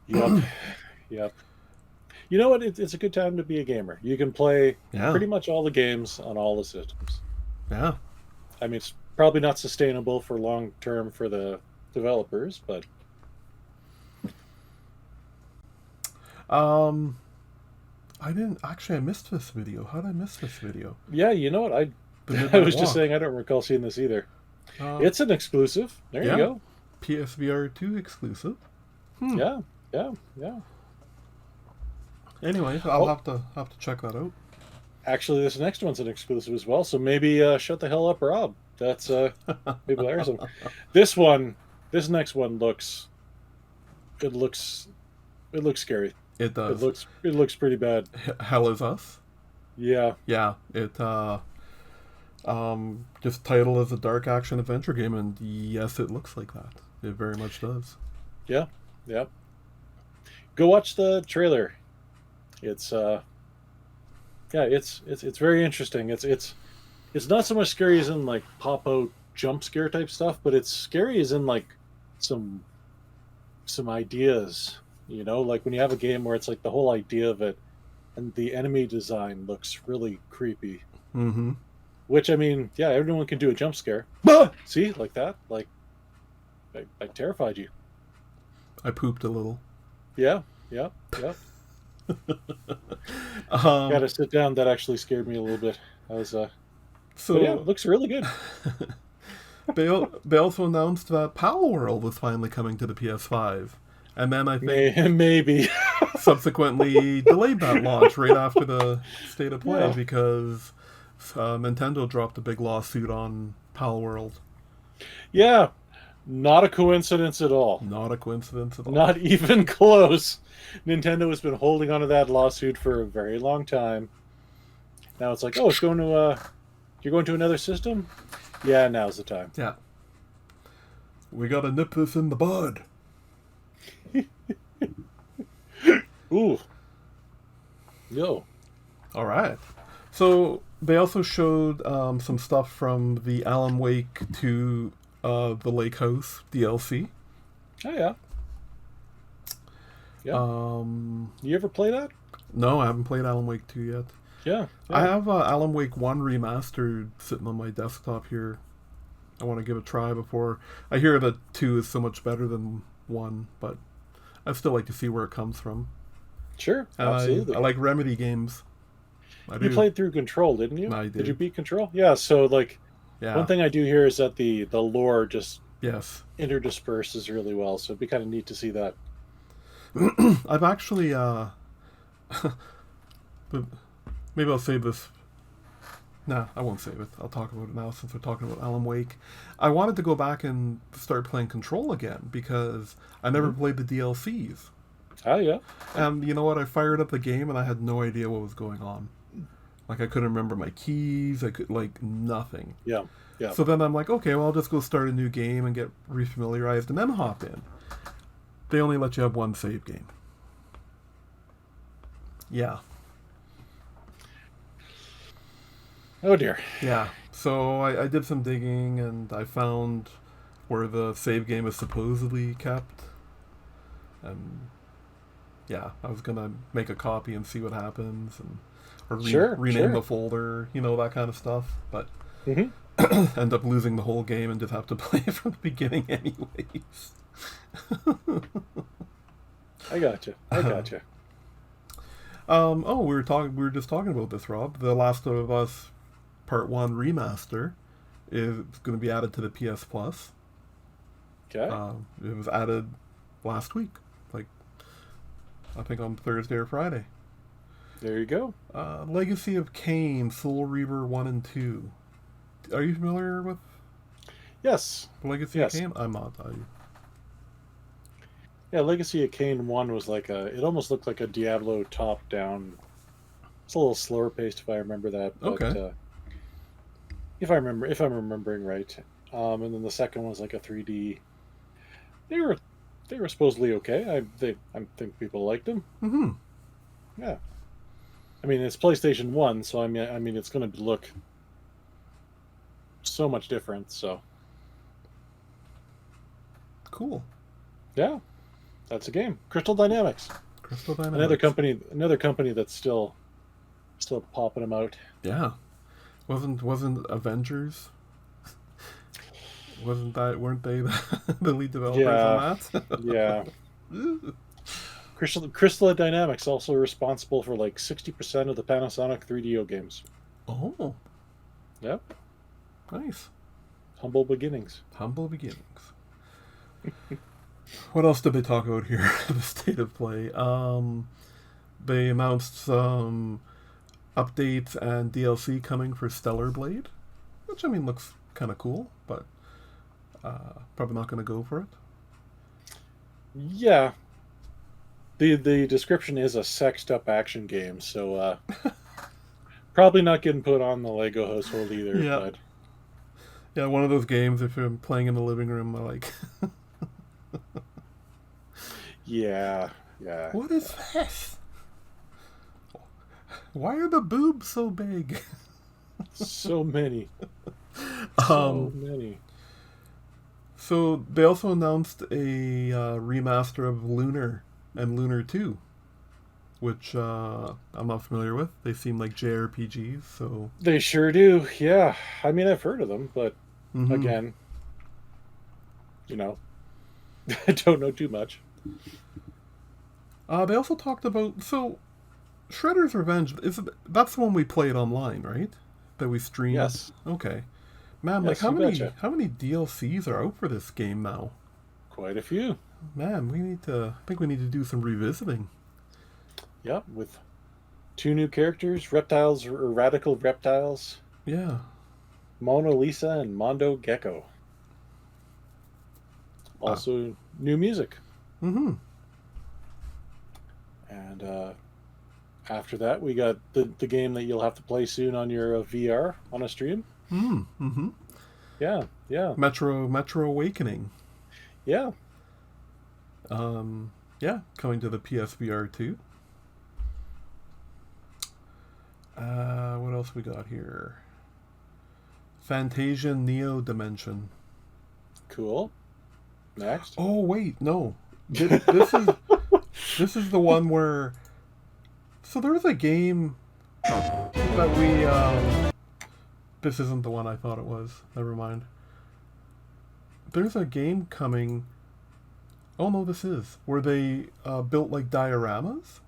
Yep. You know what? It's a good time to be a gamer. You can play pretty much all the games on all the systems. Yeah. I mean, it's probably not sustainable for long term for the developers, but I missed this video. How did I miss this video? Yeah, you know what? I was just saying I don't recall seeing this either. It's an exclusive. There you go. PSVR 2 exclusive. Yeah. Anyway, I'll have to check that out. Actually, this next one's an exclusive as well, so maybe shut the hell up, Rob. That's maybe awesome. This next one looks scary. It does. It looks pretty bad. Hell is Us. Yeah. Yeah. It just titled as a dark action adventure game, and yes, it looks like that. It very much does. Yeah. Go watch the trailer. It's it's very interesting. It's not so much scary as in like pop-out jump scare type stuff, but it's scary as in like some ideas, like when you have a game where it's like the whole idea of it and the enemy design looks really creepy. Mm-hmm. Which, I mean, yeah, everyone can do a jump scare. See, like that? Like I terrified you. I pooped a little. Yeah. Gotta sit down. That actually scared me a little bit. I was but yeah, it looks really good. They also announced that Pal World was finally coming to the PS5, and then I think maybe subsequently delayed that launch right after the state of play because Nintendo dropped a big lawsuit on Pal World. Yeah, not a coincidence at all. Not a coincidence at all. Not even close. Nintendo has been holding onto that lawsuit for a very long time. Now it's like, oh, it's going to you're going to another system? Yeah, now's the time. Yeah. We gotta nip this in the bud. Ooh. Yo. All right. So they also showed some stuff from the Alan Wake 2 The Lake House DLC. Oh, yeah. You ever play that? No, I haven't played Alan Wake 2 yet. Yeah. I have Alan Wake 1 remastered sitting on my desktop here. I want to give it a try before... I hear that 2 is so much better than 1, but I still like to see where it comes from. Sure, absolutely. I like Remedy games. You played through Control, didn't you? I did. Did you beat Control? Yeah, so one thing I do hear is that the lore just Yes. interdisperses really well. So it'd be kind of neat to see that. I've actually, but maybe I'll save this. Nah, I won't save it. I'll talk about it now since we're talking about Alan Wake. I wanted to go back and start playing Control again because I never played the DLCs. Oh, yeah. And you know what? I fired up the game and I had no idea what was going on. Like, I couldn't remember my keys. I could, like, nothing. Yeah. Yeah. So then I'm like, okay, well, I'll just go start a new game and get refamiliarized and then hop in. They only let you have one save game. Yeah. Oh, dear. Yeah. So I did some digging and I found where the save game is supposedly kept. And yeah, I was going to make a copy and see what happens and or rename the folder, you know, that kind of stuff. But end up losing the whole game and just have to play it from the beginning anyways. I gotcha. We were just talking about this, Rob. The Last of Us Part 1 remaster is going to be added to the PS Plus. Okay. It was added last week, like I think on Thursday or Friday. There you go. Legacy of Kain, Soul Reaver 1 and 2. Are you familiar with Yes. Legacy of Kain? I'm not. Yeah, Legacy of Kain 1 was like it almost looked like a Diablo top-down. It's a little slower paced if I remember that. But, okay. If I'm remembering right. And then the second one was like a 3D. They were supposedly okay. I think people liked them. Mm-hmm. Yeah. I mean, it's PlayStation 1, so I mean it's going to look so much different, so. Cool. Yeah. That's a game. Crystal Dynamics. Another company that's still popping them out. Yeah. Wasn't Avengers? Weren't they the lead developers on that? Yeah. Crystal Dynamics also responsible for like 60% of the Panasonic 3DO games. Oh. Yep. Nice. Humble beginnings. What else did they talk about here? The state of play. They announced some updates and DLC coming for Stellar Blade, which I mean looks kind of cool, but probably not going to go for it. Yeah. The description is a sexed up action game, so probably not getting put on the Lego household either. Yeah. But... Yeah, one of those games if you're playing in the living room, like. Yeah. What is this? Why are the boobs so big? So many. So they also announced a remaster of Lunar and Lunar 2, which I'm not familiar with. They seem like JRPGs, so... They sure do, yeah. I mean, I've heard of them, but again, you know, I don't know too much. They also talked about... So, Shredder's Revenge, that's the one we played online, right? That we streamed? Yes. Okay. Man, yes, like how many DLCs are out for this game now? Quite a few. Man, I think we need to do some revisiting. Yep, with 2 new characters, reptiles or radical reptiles. Yeah. Mona Lisa and Mondo Gecko. Also, new music. Mm-hmm. And after that, we got the game that you'll have to play soon on your VR on a stream. Mm-hmm. Yeah. Metro Awakening. Yeah. Yeah, coming to the PSVR 2. What else we got here? Fantasia Neo Dimension. Cool. Next. Oh wait, no. This is the one where. So there's a game that we. This isn't the one I thought it was. Never mind. There's a game coming. Oh no, this is where they built like dioramas.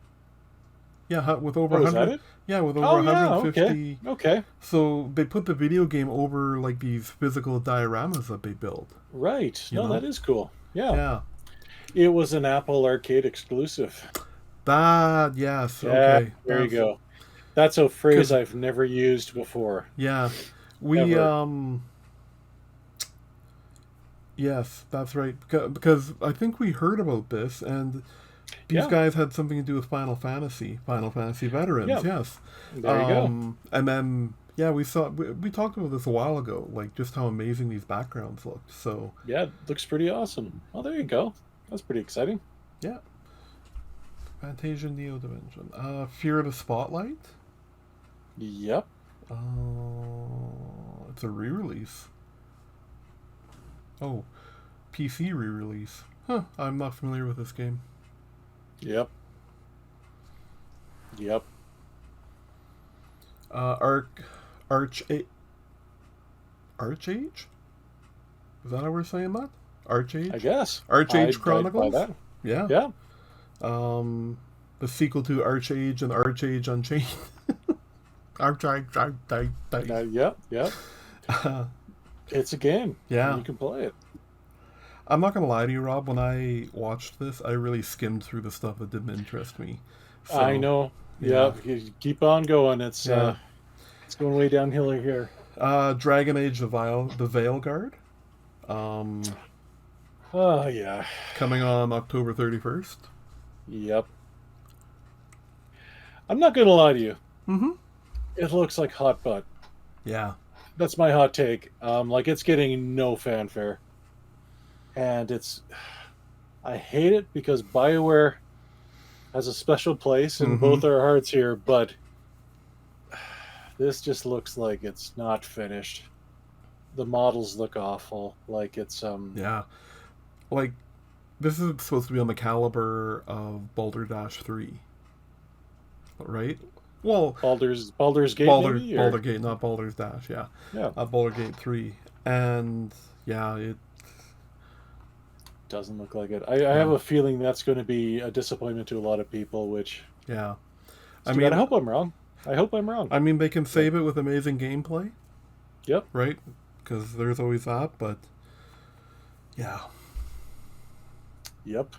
Yeah, with over Oh, is that 100. it? Yeah, with over Oh, yeah. 150. Okay. So they put the video game over like these physical dioramas that they build. Right. You No, know? that is cool. Yeah. Yeah. It was an Apple Arcade exclusive. That yes. Yeah, Okay. there you That's go. That's a phrase because I've never used before. yeah, we Ever. yes, that's right. Because I think we heard about this, and these Yeah. guys had something to do with Final Fantasy veterans. Yeah. Yes. There you go. And then yeah, we talked about this a while ago, like just how amazing these backgrounds looked. So Yeah, looks pretty awesome. Oh, there you go. That's pretty exciting. yeah, Fantasia Neo Dimension. Fear of the Spotlight. Yep. It's a re-release. Oh, PC re-release. Huh, I'm not familiar with this game. Yep. Yep. Archage? Is that how we're saying that? I guess. Archage I'd buy Chronicles? that. Yeah. Yeah. The sequel to Archage and Archage Unchained. Yep. Yep. It's a game. Yeah. You can play it. I'm not gonna lie to you, Rob. When I watched this, I really skimmed through the stuff that didn't interest me. So, I know. yeah. Yep. You keep on going. It's Yeah. it's going way downhill here. Dragon Age: The Veilguard. Oh yeah. Coming on October 31st. Yep. I'm not gonna lie to you. Mm-hmm. It looks like hot butt. Yeah. That's my hot take. Like it's getting no fanfare. And I hate it because BioWare has a special place in both our hearts here, but this just looks like it's not finished. The models look awful. Like it's Yeah. Like, this is supposed to be on the caliber of Baldur Dash 3. Right? Well, Baldur's Gate, maybe? Baldur Gate, not Baldur's Dash, yeah. Yeah. Baldur Gate 3. And, yeah, it... Doesn't look like it. I have a feeling that's going to be a disappointment to a lot of people, which... Yeah. I hope I'm wrong. I mean, they can save it with amazing gameplay. Yep. Right? Because there's always that, but... Yeah. Yep.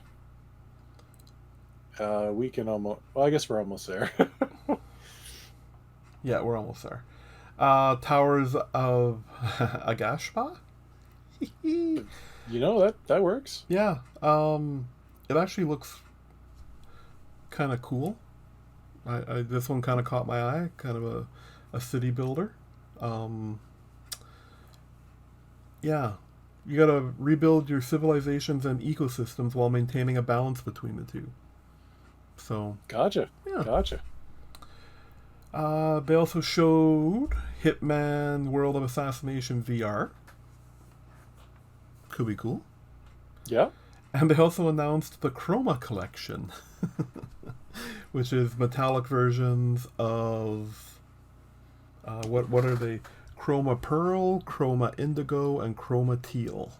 We can almost... Well, I guess we're almost there. Yeah, we're almost there. Towers of Agashpa? You know, that works. Yeah. It actually looks kind of cool. This one kind of caught my eye. Kind of a city builder. Yeah. You gotta rebuild your civilizations and ecosystems while maintaining a balance between the two. So... Gotcha. Yeah. Gotcha. They also showed Hitman World of Assassination VR. Could be cool. Yeah. And they also announced the Chroma Collection, which is metallic versions of what are they? Chroma Pearl, Chroma Indigo, and Chroma Teal.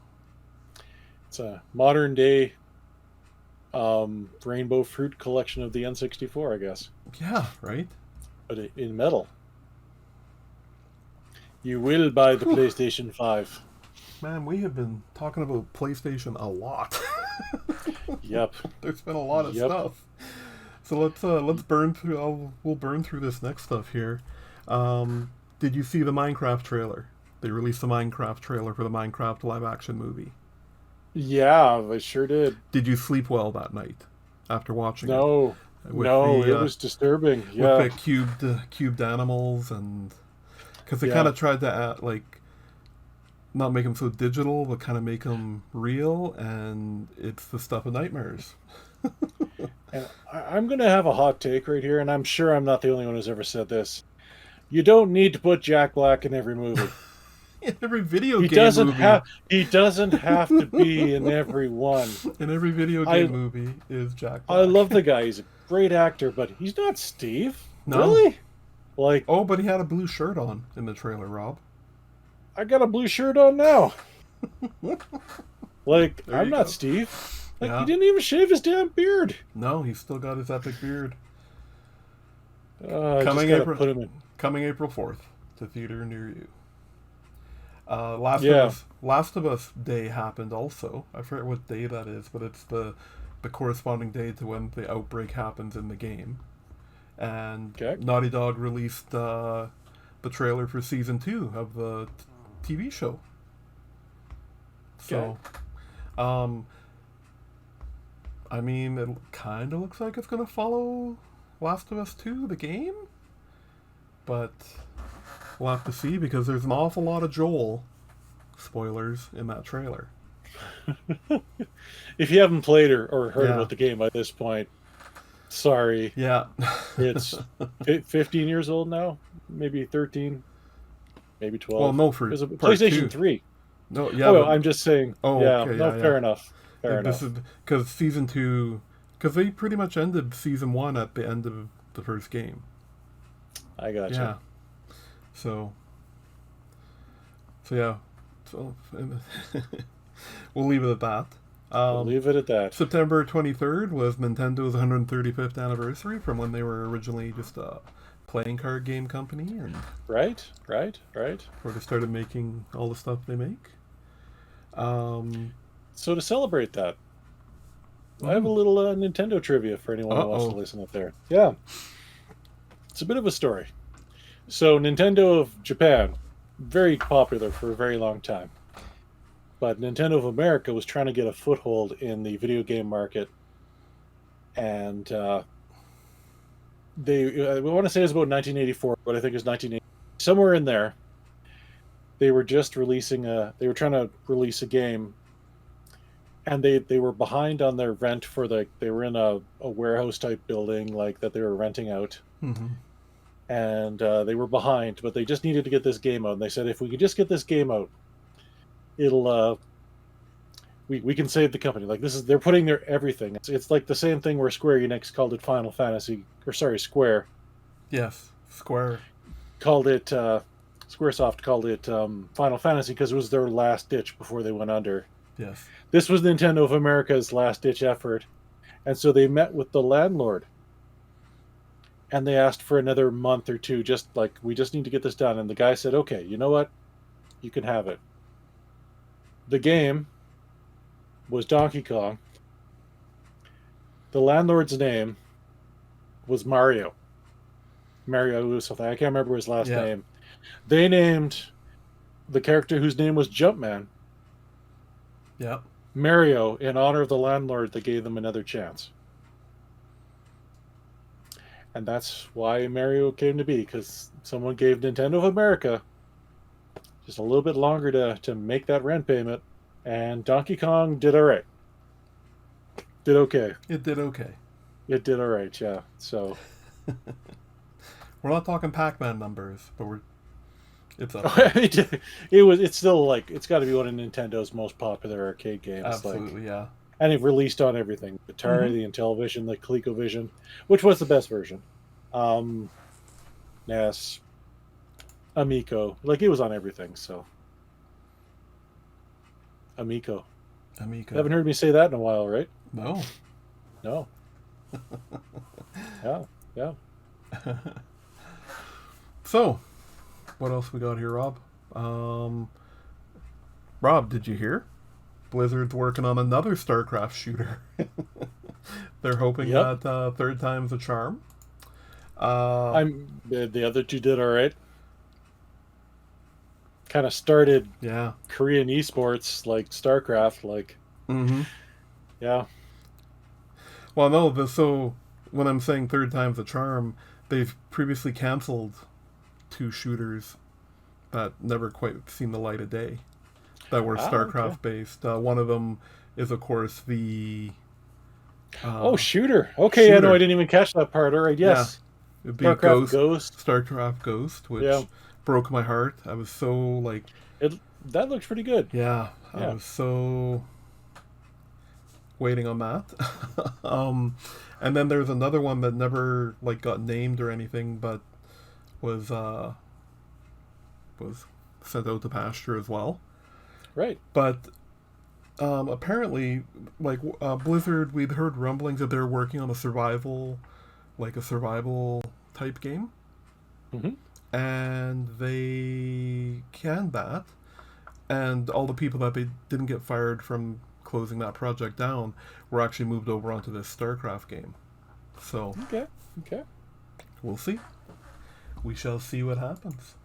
It's a modern day rainbow fruit collection of the N64, I guess. Yeah, right? But in metal. You will buy the PlayStation 5. Man, we have been talking about PlayStation a lot. Yep. There's been a lot of stuff. So let's burn through. We'll burn through this next stuff here. Did you see the Minecraft trailer? They released the Minecraft trailer for the Minecraft live action movie. Yeah, I sure did. Did you sleep well that night after watching it? No, it was disturbing. Yeah, with the cubed animals, and because they kind of tried to like not make them so digital, but kind of make them real, and it's the stuff of nightmares. And I'm going to have a hot take right here, and I'm sure I'm not the only one who's ever said this. You don't need to put Jack Black in every movie. In every video game movie. He doesn't have to be in every one. In every video game movie is Jack Black. I love the guy. He's a great actor, but he's not Steve. No. Really? Like, oh, but he had a blue shirt on in the trailer, Rob. I got a blue shirt on now. Like, I'm not go. Steve. Like, he didn't even shave his damn beard. No, he's still got his epic beard. Coming gotta April put him in. coming April 4th to theater near you. Last of Us Day happened also. I forget what day that is, but it's the corresponding day to when the outbreak happens in the game. And Okay. Naughty Dog released the trailer for season 2 of the TV show. So, I mean, it kind of looks like it's going to follow Last of Us 2, the game, but we'll have to see because there's an awful lot of Joel spoilers in that trailer. If you haven't played or heard Yeah. about the game by this point, sorry. Yeah. It's 15 years old now, maybe 13, maybe 12. Well, no, for It was a part PlayStation 2. 3. No, yeah. Oh, well, but, I'm just saying. oh, Yeah, okay, no, yeah, fair yeah. enough. Fair enough. This is because season 2, because they pretty much ended season 1 at the end of the first game. I got you. Yeah. So yeah. So we'll leave it at that. We'll leave it at that. September 23rd was Nintendo's 135th anniversary from when they were originally just a playing card game company, and Right. before they started making all the stuff they make. So to celebrate that, I have a little Nintendo trivia for anyone who wants to listen up there. Yeah. It's a bit of a story. So Nintendo of Japan, very popular for a very long time. But Nintendo of America was trying to get a foothold in the video game market. And I want to say it was about 1984, but I think it was 1980. Somewhere in there, they were just releasing they were trying to release a game. And they were behind on their rent for they were in a warehouse type building like that they were renting out. Mm-hmm. And they were behind, but they just needed to get this game out. And they said, if we could just get this game out, it'll we can save the company. Like they're putting their everything. It's like the same thing where Square Enix called it Final Fantasy, or sorry, Square. Yes, Square Called it SquareSoft called it Final Fantasy because it was their last ditch before they went under. Yes. This was Nintendo of America's last ditch effort, and so they met with the landlord. And they asked for another month or two, just like, we just need to get this done. And the guy said, okay, you know what? You can have it. The game was Donkey Kong. The landlord's name was Mario. Mario was something. I can't remember his last name. They named the character whose name was Jumpman Mario in honor of the landlord that gave them another chance. And that's why Mario came to be, because someone gave Nintendo of America just a little bit longer to make that rent payment, and Donkey Kong did all right. Did okay. It did okay. It did all right, yeah. So we're not talking Pac-Man numbers, but it's up. It's still like, it's got to be one of Nintendo's most popular arcade games. Absolutely, yeah. And it released on everything. Atari, the Intellivision, the ColecoVision. Which was the best version? NES, Amico. Like, it was on everything, so. Amico. Haven't heard me say that in a while, right? No. Yeah. So, what else we got here, Rob? Rob, did you hear? Blizzard's working on another Starcraft shooter. They're hoping that third time's a charm. The other two did all right. Kind of started Korean esports like Starcraft, like. Yeah. Well, no. So when I'm saying third time's a charm, they've previously canceled 2 shooters that never quite seen the light of day, that were Starcraft based. One of them is, of course, the shooter. Okay, yeah, no, I didn't even catch that part. All right, yes. Yeah. It'd be Starcraft Ghost, which broke my heart. I was so like, that looks pretty good. Yeah, I was so waiting on that. And then there's another one that never like got named or anything, but was sent out to pasture as well. Right. But apparently, like Blizzard, we'd heard rumblings that they're working on a survival type game, Hmm. and they canned that, and all the people that they didn't get fired from closing that project down were actually moved over onto this Starcraft game. So Okay. Okay. we'll see. We shall see what happens.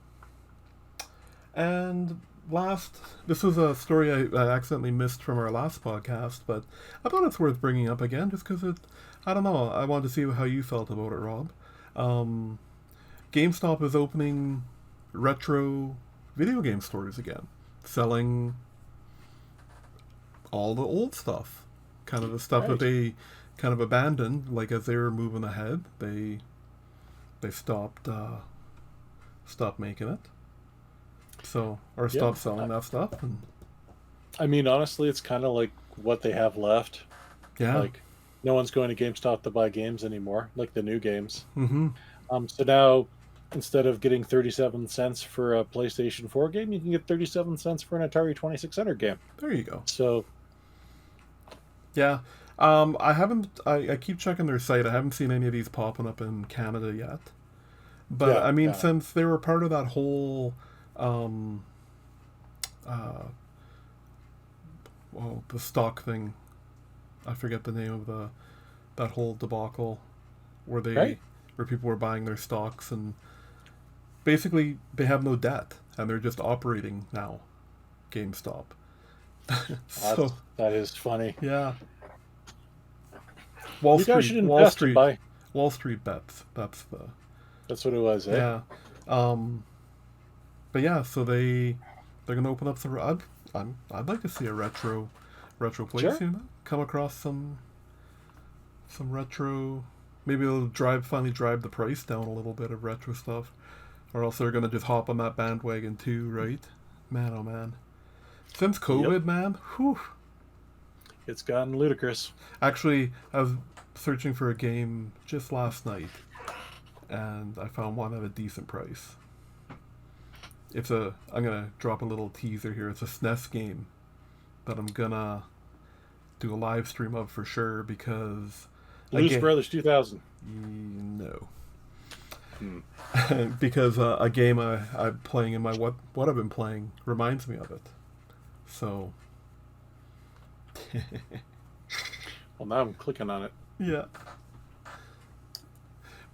And last, this was a story I accidentally missed from our last podcast, but I thought it's worth bringing up again just because I don't know, I wanted to see how you felt about it, Rob. Um, GameStop is opening retro video game stores again, selling all the old stuff, kind of the stuff that Right. they kind of abandoned. Like as they were moving ahead, they stopped making it. So or Yeah. stopped selling that stuff, and I mean, honestly, it's kind of like what they have left. yeah, Like, no one's going to GameStop to buy games anymore, like the new games. mm-hmm, So now, instead of getting 37 cents for a PlayStation 4 game, you can get 37 cents for an Atari 2600 game. there you go. So, Yeah, I haven't. I keep checking their site. I haven't seen any of these popping up in Canada yet. But yeah, I mean, yeah. since they were part of that whole, um, uh, well, the stock thing. I forget the name of that whole debacle where Right? where people were buying their stocks, and basically they have no debt and they're just operating now. GameStop. So That is funny. yeah, You guys should invest and buy. Wall Street bets. That's the That's what it was, eh? yeah. Um, but yeah, so they're gonna open up some. I'd like to see a retro place. Sure. Come across some retro. Maybe it'll finally drive the price down a little bit of retro stuff, or else they're gonna just hop on that bandwagon too, right? Man, oh man. Since Yep. COVID, man, whew. It's gotten ludicrous. Actually, I was searching for a game just last night, and I found one at a decent price. I'm gonna drop a little teaser here. It's a SNES game that I'm gonna do a live stream of for sure because Blues again, Brothers 2000. no, Hmm. because a game I'm playing in my what I've been playing reminds me of it. So Well, now I'm clicking on it. yeah.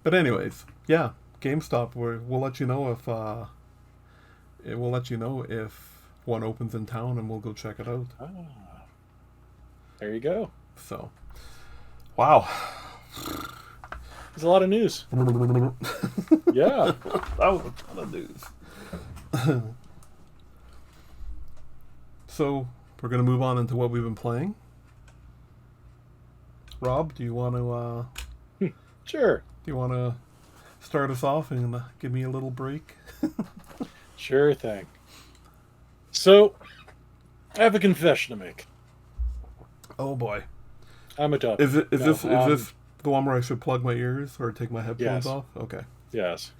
But anyways, yeah, GameStop. We'll let you know if we'll let you know if one opens in town, and we'll go check it out. Ah, there you go. So, wow. There's a lot of news. Yeah. That was a ton of news. So, we're going to move on into what we've been playing. Rob, do you want to Sure. start us off and give me a little break? Sure thing. So, I have a confession to make. Oh boy. I'm a dog. Is No, this the one where I should plug my ears or take my headphones Yes. off? Okay. Yes.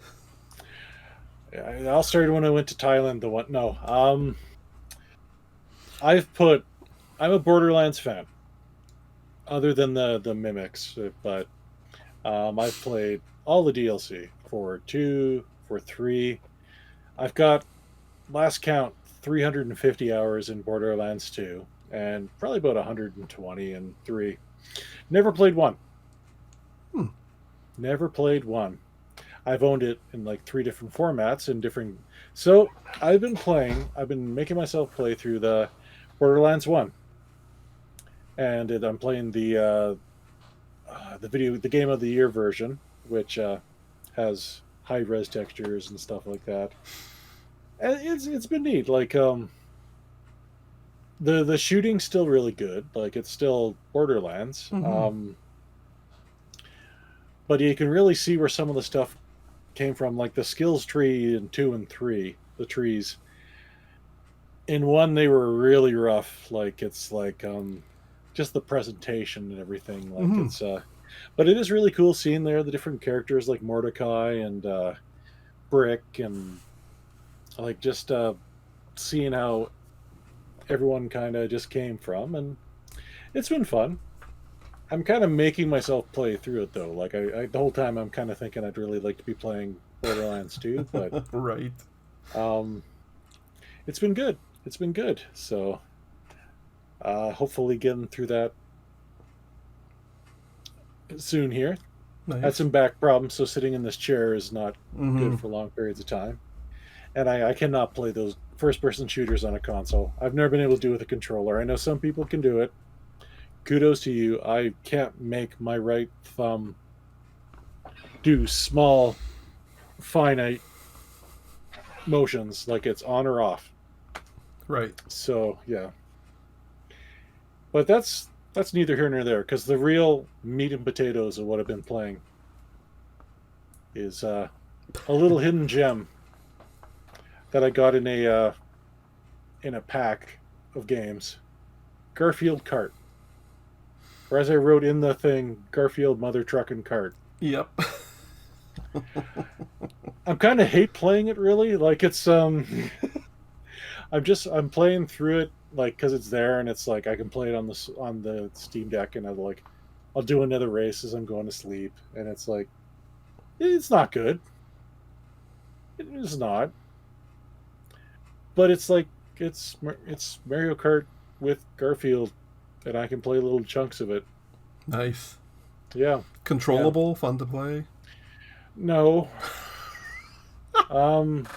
Yeah, I'll start when I went to Thailand. The one, no. I'm a Borderlands fan, other than the mimics, but I've played all the DLC for 2, for 3. I've got, last count, 350 hours in Borderlands 2, and probably about 120 in 3. Never played 1. Hmm. Never played 1. I've owned it in like 3 different formats and different. So I've been making myself play through the Borderlands 1, and I'm playing the game of the year version, which has high res textures and stuff like that. And it's been neat. Like the shooting's still really good. Like it's still Borderlands. Mm-hmm. But you can really see where some of the stuff came from, like the skills tree in 2 and 3, the trees. In 1 they were really rough. Like it's like just the presentation and everything. Like Mm-hmm. it's but it is really cool seeing there the different characters like Mordecai and Brick, and like just seeing how everyone kind of just came from, and it's been fun. I'm kind of making myself play through it though. Like the whole time I'm kind of thinking I'd really like to be playing Borderlands 2, but Right. um, it's been good. It's been good. So hopefully getting through that soon here. Had Nice. some back problems, so sitting in this chair is not Mm-hmm. good for long periods of time. And I cannot play those first-person shooters on a console. I've never been able to do it with a controller. I know some people can do it. Kudos to you. I can't make my right thumb do small, finite motions like it's on or off. Right. So yeah, but that's neither here nor there because the real meat and potatoes of what I've been playing is a little hidden gem that I got in a pack of games, Garfield Kart, or as I wrote in the thing, Garfield Mother Truck and Kart. Yep. I'm kind of hate playing it really. Like it's I'm playing through it like because it's there and it's like I can play it on the Steam Deck and I'll do another race as I'm going to sleep and it's like it's not good. It is not, but it's like it's Mario Kart with Garfield and I can play little chunks of it. Nice. Yeah, yeah. Controllable, fun to play. No, um,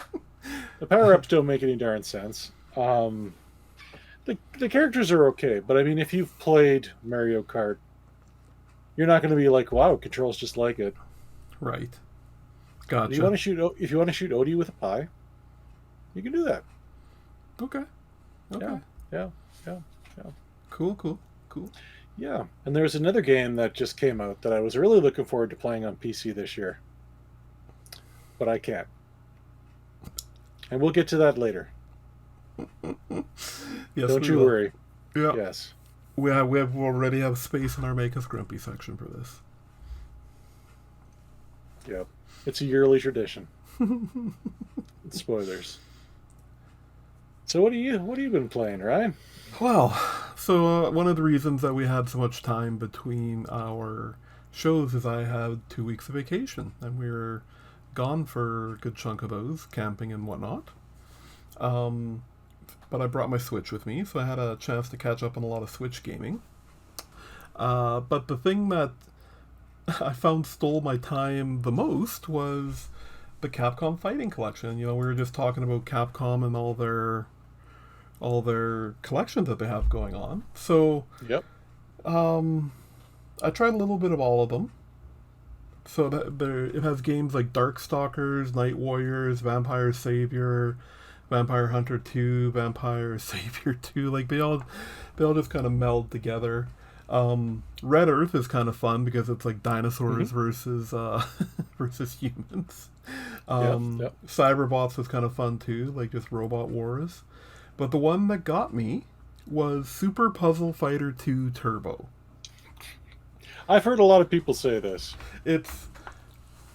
the power ups don't make any darn sense. The characters are okay, but I mean, if you've played Mario Kart, you're not going to be like, "Wow, it controls just like it." Right. If you Gotcha. want to if you want to shoot Odie with a pie, you can do that. Okay. Yeah, Okay. yeah, yeah, yeah, Cool. Cool. Cool. yeah. And there's another game that just came out that I was really looking forward to playing on PC this year, but I can't. And we'll get to that later. Yes, Don't we you will. worry. Yeah. Yes. We already have space in our Make Us Grumpy section for this. Yep. It's a yearly tradition. Spoilers. So what have you been playing, Ryan? Well, so one of the reasons that we had so much time between our shows is I had 2 weeks of vacation, and we were gone for a good chunk of those, camping and whatnot. Um, but I brought my Switch with me, so I had a chance to catch up on a lot of Switch gaming. But the thing that I found stole my time the most was the Capcom Fighting Collection. You know, we were just talking about Capcom and all their collections that they have going on. So Yep. um, I tried a little bit of all of them. So it has games like Darkstalkers, Night Warriors, Vampire Savior, Vampire Hunter 2, Vampire Savior 2. Like they all just kind of meld together. Red Earth is kind of fun because it's like dinosaurs Mm-hmm. versus versus humans. Yep. Yep. Cyberbots was kind of fun too, like just robot wars. But the one that got me was Super Puzzle Fighter 2 Turbo. I've heard a lot of people say this. It's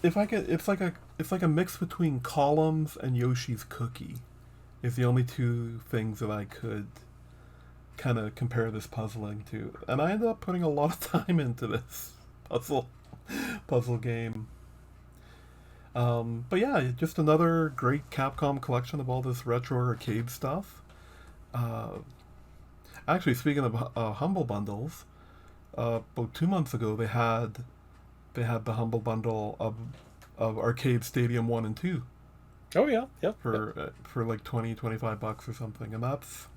if I could, it's like a mix between Columns and Yoshi's Cookie. Is the only two things that I could kind of compare this puzzling to, and I ended up putting a lot of time into this puzzle puzzle game. But yeah, just another great Capcom collection of all this retro arcade stuff. Uh, Actually, speaking of Humble Bundles, about 2 months ago they had the Humble Bundle of Arcade Stadium 1 and 2 Oh yeah. Yep. Yep. for like 20-25 bucks or something, and that's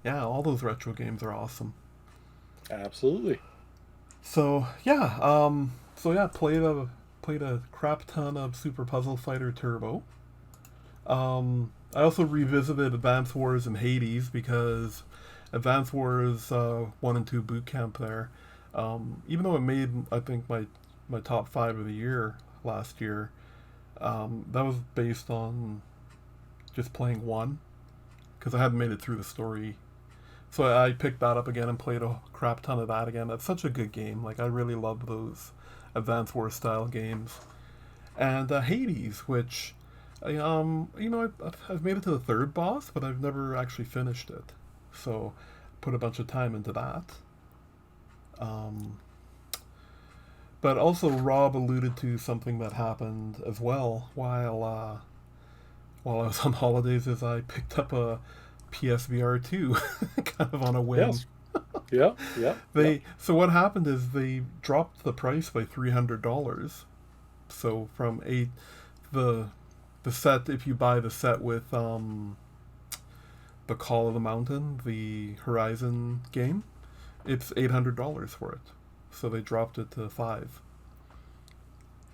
yeah, all those retro games are awesome. Absolutely. So yeah, played a crap ton of Super Puzzle Fighter Turbo. I also revisited Advance Wars and Hades because Advance Wars 1 and 2 Boot Camp there, even though it made, I think, my top 5 of the year last year, that was based on just playing 1, because I hadn't made it through the story. So I picked that up again and played a crap ton of that again. That's such a good game. Like, I really love those Advance Wars style games. And Hades, which I've made it to the third boss, but I've never actually finished it. So put a bunch of time into that. Um, but also, Rob alluded to something that happened as well while I was on holidays. Is I picked up a PSVR 2 kind of on a whim. Yes. Yeah. Yeah. Yeah. So what happened is they dropped the price by $300. So from the the set, if you buy the set with the Call of the Mountain, the Horizon game, it's $800 for it. So they dropped it to five.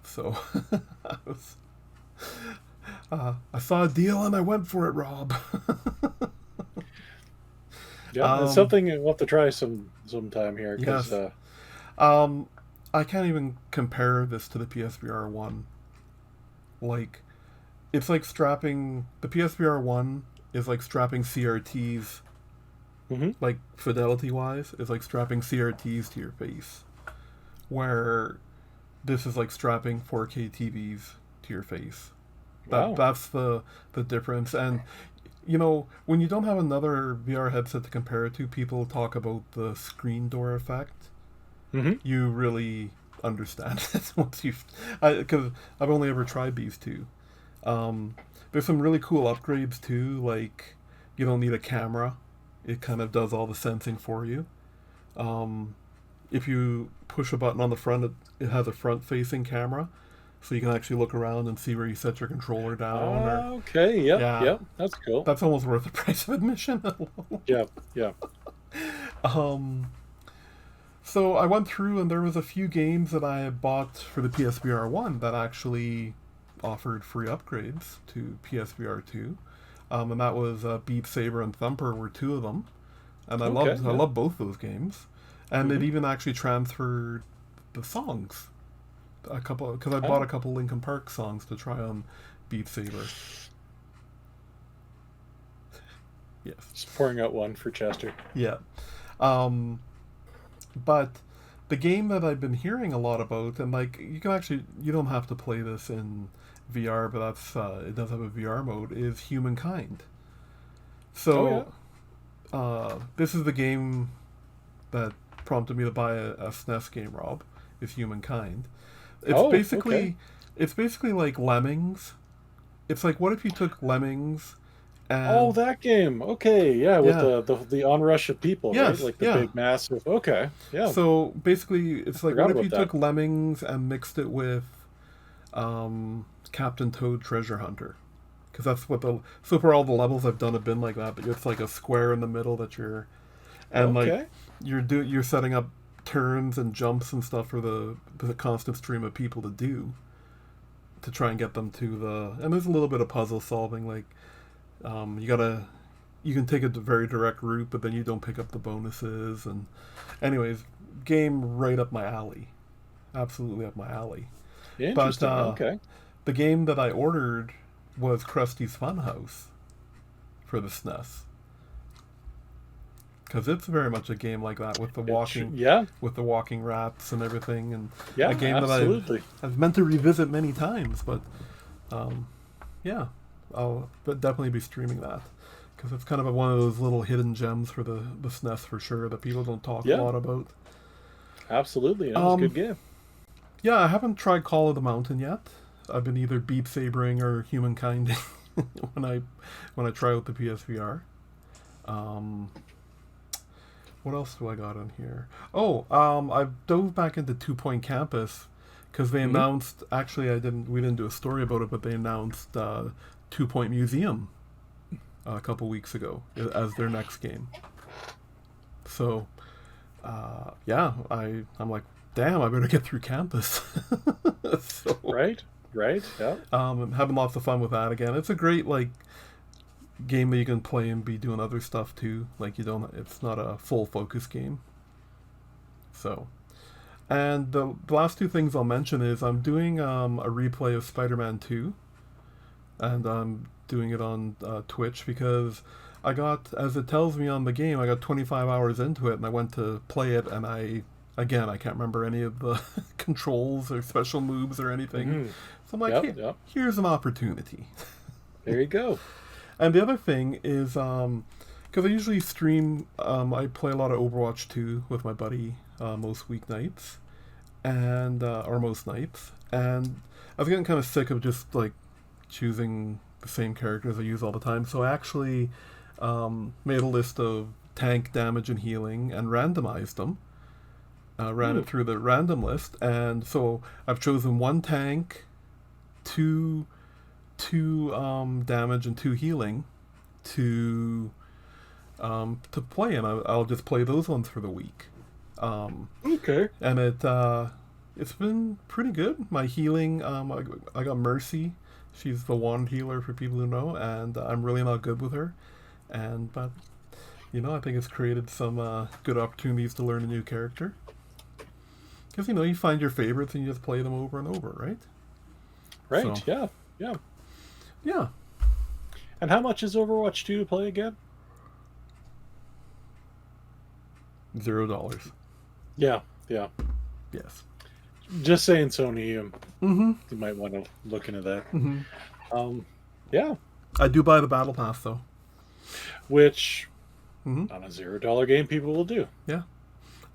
So I was I saw a deal and I went for it, Rob. Yeah. It's something we'll have to try sometime here because Yes. Um, I can't even compare this to the PSVR 1. Like, it's like strapping. The PSVR 1 is like strapping CRTs, hmm like fidelity wise, is like strapping CRTs to your face. Where this is like strapping 4K TVs to your face. wow. That's the difference. And you know, when you don't have another VR headset to compare it to, people talk about the screen door effect. hmm You really understand it once you've, because I've only ever tried these two. Um, there's some really cool upgrades too, like you don't need a camera. It kind of does all the sensing for you. Um, if you push a button on the front, it has a front-facing camera, so you can actually look around and see where you set your controller down. Or Okay. Yep. yeah, Yep. That's cool. that's almost worth the price of admission alone. Yeah. Yeah. Um, so I went through and there was a few games that I had bought for the PSVR 1 that actually offered free upgrades to PSVR 2. And that was Beat Saber and Thumper were two of them. And Okay. I Yeah. loved both those games. And it hmm even actually transferred the songs. A couple, because I bought Oh, a couple Linkin Park songs to try on Beat Saber. Yes. just pouring out one for Chester. Yeah. Um, But the game that I've been hearing a lot about, and like you don't have to play this in VR, but that's it does have a VR mode, is Humankind. Oh yeah. So this is the game that prompted me to buy a SNES game, Rob. Is Humankind. It's Oh, okay. basically it's basically like Lemmings. It's like what if you took Lemmings Oh, and that game. Okay, yeah, with yeah, the onrush of people, right? yes, Like the yeah. big massive. Okay, yeah, So basically, it's like what forgot if about you that. took Lemmings and mixed it with Captain Toad Treasure Hunter, because that's what the so far all the levels I've done have been like that. But it's like a square in the middle that you're and like Okay, you're setting up turns and jumps and stuff for the constant stream of people to do to try and get them to the and there's a little bit of puzzle solving like you gotta you can take a very direct route but then you don't pick up the bonuses and anyways game right up my alley, absolutely up my alley. But interesting. Okay, the game that I ordered was Krusty's Funhouse for the SNES because it's very much a game like that yeah, with the walking rats and everything, and a yeah, game that absolutely. I've meant to revisit many times. But um, yeah, I'll definitely be streaming that because it's kind of one of those little hidden gems for the SNES for sure that people don't talk a Yeah, lot about. absolutely. No, it's a good Um, game. yeah, I haven't tried Call of the Mountain yet. I've been either Beat Sabering or Humankind when I try out the PSVR. Um, what else do I got on here? Oh, I dove back into Two Point Campus because they hmm announced. Actually, we didn't do a story about it, but they announced Two Point Museum a couple weeks ago as their next game. So yeah, I'm like, damn, I better get through campus. So Right, right. Yeah, I'm having lots of fun with that again. It's a great like game that you can play and be doing other stuff too. Like you don't, it's not a full focus game. So, and the last two things I'll mention is I'm doing a replay of Spider-Man 2, and I'm doing it on Twitch because I got, as it tells me on the game, I got 25 hours into it, and I went to play it, and I can't remember any of the controls or special moves or anything. hmm So I'm like, yep, yep. here's an opportunity. There you go. And the other thing is, because I usually stream, I play a lot of Overwatch 2 with my buddy most weeknights, and or most nights, and I was getting kind of sick of just like choosing the same characters I use all the time. So I actually made a list of tank, damage, and healing, and randomized them. Ran it through the random list, and so I've chosen one tank, two damage, and two healing to play, and I'll just play those ones for the week. Okay. And it's been pretty good. My healing, I got Mercy. She's the wand healer for people who know, and I'm really not good with her. But I think it's created some good opportunities to learn a new character. Because you find your favorites and you just play them over and over, right? Right. So, yeah. And how much is Overwatch 2 to play again? $0. Yeah. Yes. Just saying, Sony. Mm-hmm. You might want to look into that. Mm-hmm. Yeah. I do buy the battle pass though, which mm-hmm. on a $0 game people will do. Yeah.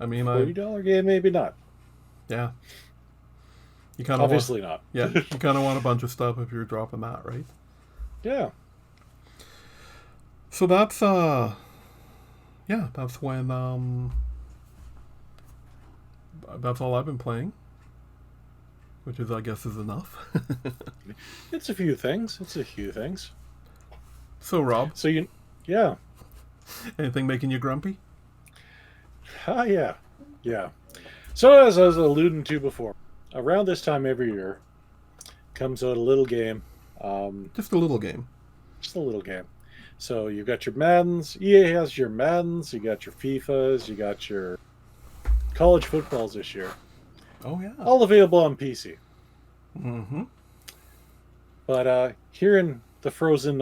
I mean, $40 game maybe not. Yeah. You kind of obviously not. Yeah. You kind of want a bunch of stuff if you're dropping that, right? Yeah. So that's when that's all I've been playing, which I guess is enough. It's a few things. So Rob, yeah. Anything making you grumpy? Yeah. So as I was alluding to before, around this time every year comes out a little game. Just a little game. So you've got your Maddens. EA has your Maddens. You got your FIFAs. You got your college footballs this year. Oh yeah. All available on PC. Mm-hmm. But here in the frozen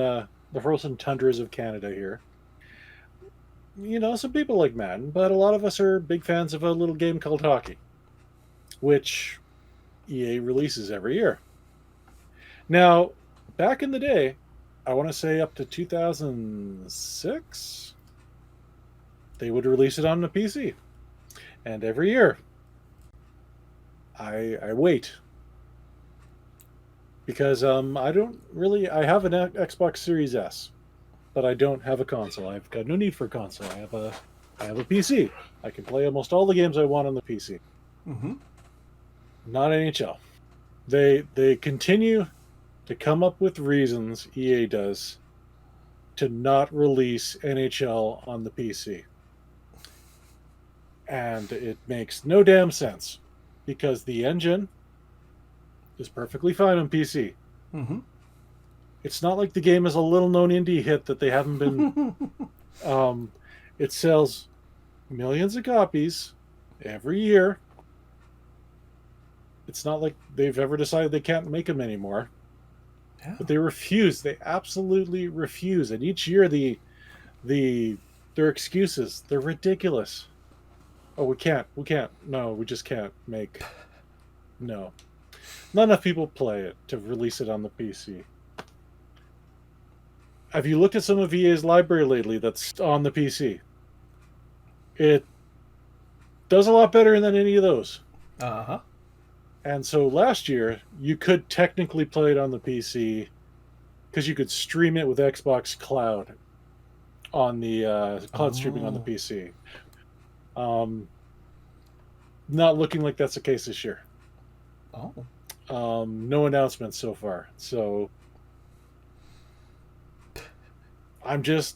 tundras of Canada here, some people like Madden, but a lot of us are big fans of a little game called hockey, which EA releases every year. Now, back in the day, I want to say up to 2006, they would release it on the PC. And every year, I wait. Because I have an Xbox Series S, but I don't have a console. I've got no need for a console. I have a PC. I can play almost all the games I want on the PC. Mm-hmm. Not NHL. They continue to come up with reasons, EA does, to not release NHL on the PC. And it makes no damn sense, because the engine is perfectly fine on PC. Mm-hmm. It's not like the game is a little-known indie hit that they haven't been... it sells millions of copies every year. It's not like they've ever decided they can't make them anymore. Yeah. But they refuse. They absolutely refuse. And each year, their excuses, they're ridiculous. Oh, we can't. No, we just can't make... No. Not enough people play it to release it on the PC. Have you looked at some of EA's library lately that's on the PC? It does a lot better than any of those. Uh-huh. And so last year, you could technically play it on the PC because you could stream it with Xbox Cloud on the cloud streaming on the PC. Not looking like that's the case this year. Oh. No announcements so far. So it's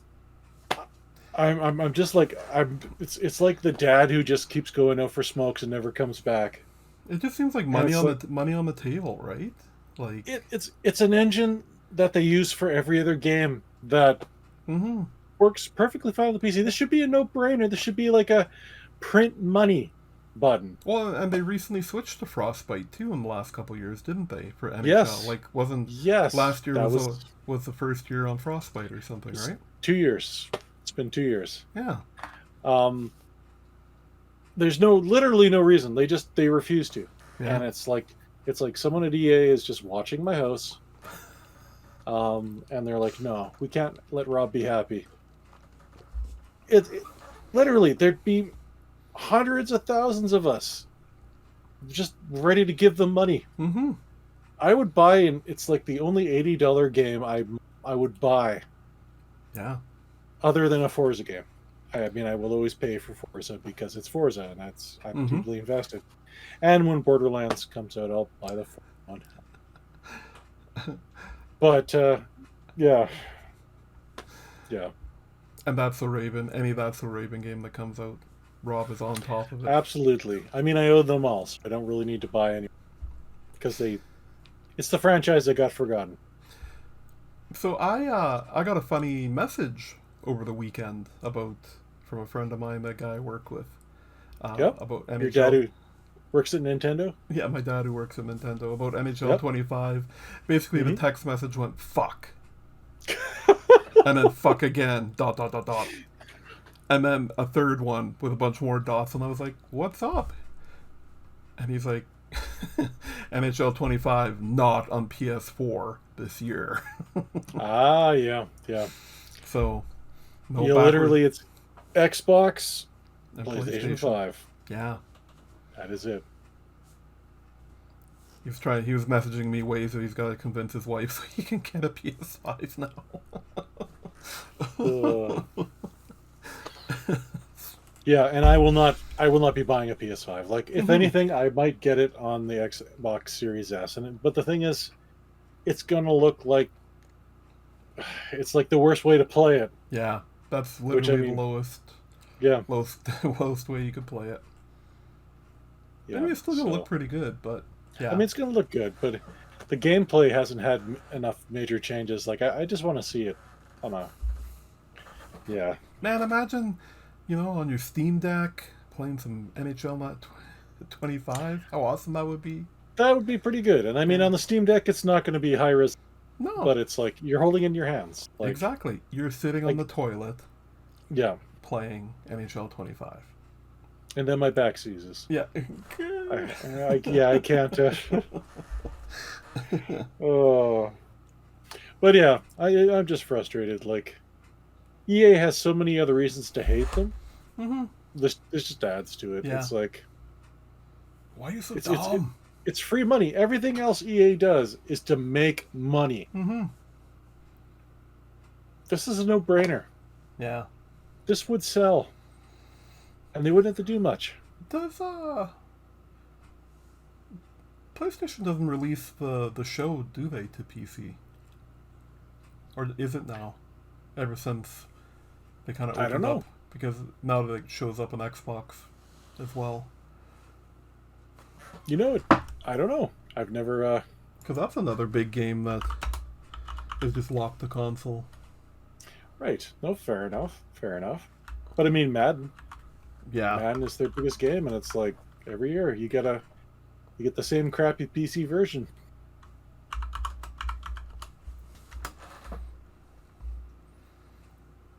like the dad who just keeps going out for smokes and never comes back. It just seems like money on the table, right? Like it's an engine that they use for every other game that works perfectly fine on the PC. This should be a no-brainer. This should be like a print money button. Well, and they recently switched to Frostbite too in the last couple of years, didn't they? For NHL, yes. Last year was the first year on Frostbite or something, right? 2 years. It's been 2 years. Yeah. There's literally no reason. They refuse to. Yeah. And it's like someone at EA is just watching my house. And they're like, no, we can't let Rob be happy. It literally, there'd be hundreds of thousands of us just ready to give them money. Mm-hmm. I would buy, and it's like the only $80 game I would buy. Yeah. Other than a Forza game. I mean, I will always pay for Forza because it's Forza, and I'm deeply invested. And when Borderlands comes out, I'll buy the Forza one. But yeah. And That's So Raven. Any That's So Raven game that comes out, Rob is on top of it. Absolutely. I mean, I owe them all, so I don't really need to buy any because it's the franchise that got forgotten. So I got a funny message over the weekend from a friend of mine, that guy I work with, about NHL. Your dad who works at Nintendo? Yeah, my dad who works at Nintendo, about NHL Yep. 25. Basically, Mm-hmm. the text message went, fuck. And then fuck again, ... And then a third one with a bunch more dots, and I was like, what's up? And he's like, NHL 25 not on PS4 this year. Yeah. So, no Yeah, literally, it's Xbox, and PlayStation 5. Yeah. That is it. He was messaging me ways that he's got to convince his wife so he can get a PS5 now. Yeah, and I will not be buying a PS5. Like, if anything, I might get it on the Xbox Series S. But the thing is, it's gonna look like it's like the worst way to play it. Yeah, that's literally the lowest way you could play it. Yeah, I mean, it's still gonna look pretty good, but yeah. I mean, it's gonna look good, but the gameplay hasn't had enough major changes. Like, I just want to see it on a. Yeah. Man, imagine, on your Steam Deck playing some NHL 25. How awesome that would be. That would be pretty good. And I mean, on the Steam Deck, it's not going to be high res. No. But it's like you're holding it in your hands. Like, exactly. You're sitting on the toilet. Yeah. Playing NHL 25. And then my back seizes. Yeah. I can't. Oh. But yeah, I'm just frustrated. Like, EA has so many other reasons to hate them. Mm-hmm. This just adds to it. Yeah. It's like, why are you so dumb? It's free money. Everything else EA does is to make money. Mm-hmm. This is a no-brainer. Yeah. This would sell. And they wouldn't have to do much. Does PlayStation doesn't release the show, do they, to PC? Or is it now? Ever since they kind of opened up, because now that it shows up on Xbox as well. I don't know. I've never. Because that's another big game that is just locked to console. Right. No, fair enough. But I mean, Madden. Yeah. Madden is their biggest game, and it's like every year you get the same crappy PC version.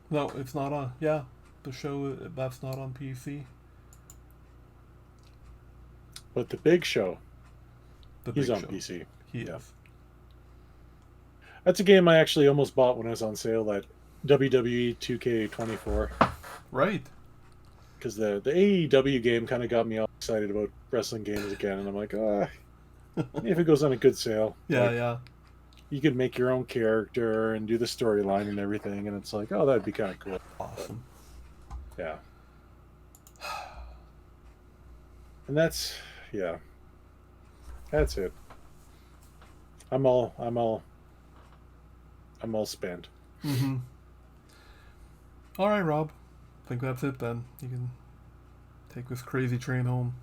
No, it's not on. Yeah, the show that's not on PC. But the Big Show, he's on show. PC. He is. That's a game I actually almost bought when it was on sale at WWE 2K24. Right. Because the AEW game kind of got me all excited about wrestling games again, and I'm like, if it goes on a good sale. Yeah. You could make your own character and do the storyline and everything, and it's like, oh, that'd be kind of cool. Awesome. Yeah. And that's it. I'm all spent. Mm-hmm. All right, Rob. I think that's it then. You can take this crazy train home.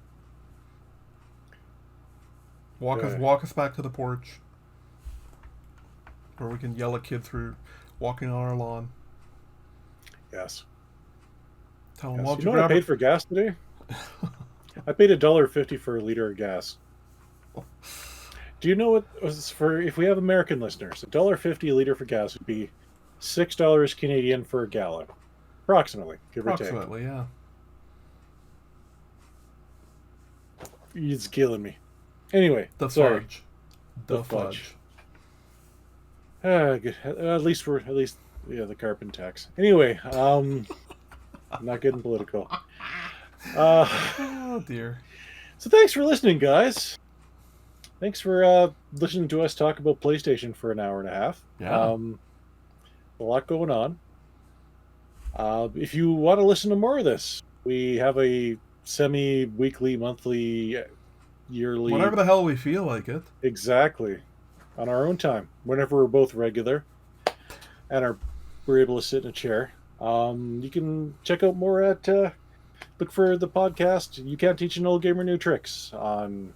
Walk us back to the porch. Or we can yell at kids for walking on our lawn. Yes. Tell them, you know what I paid for gas today? I paid $1.50 for a liter of gas. Do you know what was for if we have American listeners? $1.50 a liter for gas would be $6 Canadian for a gallon, approximately, give or take. Approximately, yeah. It's killing me. Anyway, The sorry. fudge. Good. At least the carbon tax. Anyway, I'm not getting political. Oh dear. So thanks for listening, guys. Thanks for listening to us talk about PlayStation for an hour and a half. Yeah. A lot going on. If you want to listen to more of this, we have a semi-weekly, monthly, Whenever yearly, the hell we feel like it. exactly, on our own time, whenever we're both regular and we're able to sit in a chair. You can check out more at look for the podcast. You Can't Teach an Old Gamer New Tricks on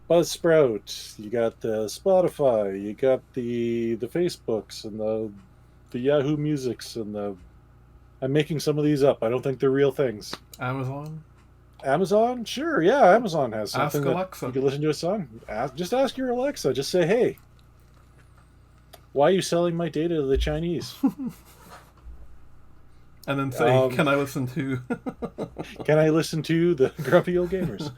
Buzzsprout. You got the Spotify. You got the Facebooks and the Yahoo Musics and the. I'm making some of these up. I don't think they're real things. Amazon. Amazon, sure, yeah. Amazon has something Ask that Alexa. you can listen to a song. Just ask your Alexa. Just say, "Hey, why are you selling my data to the Chinese?" And then say, "Can I listen to?" Can I listen to the Grumpy Old Gamers?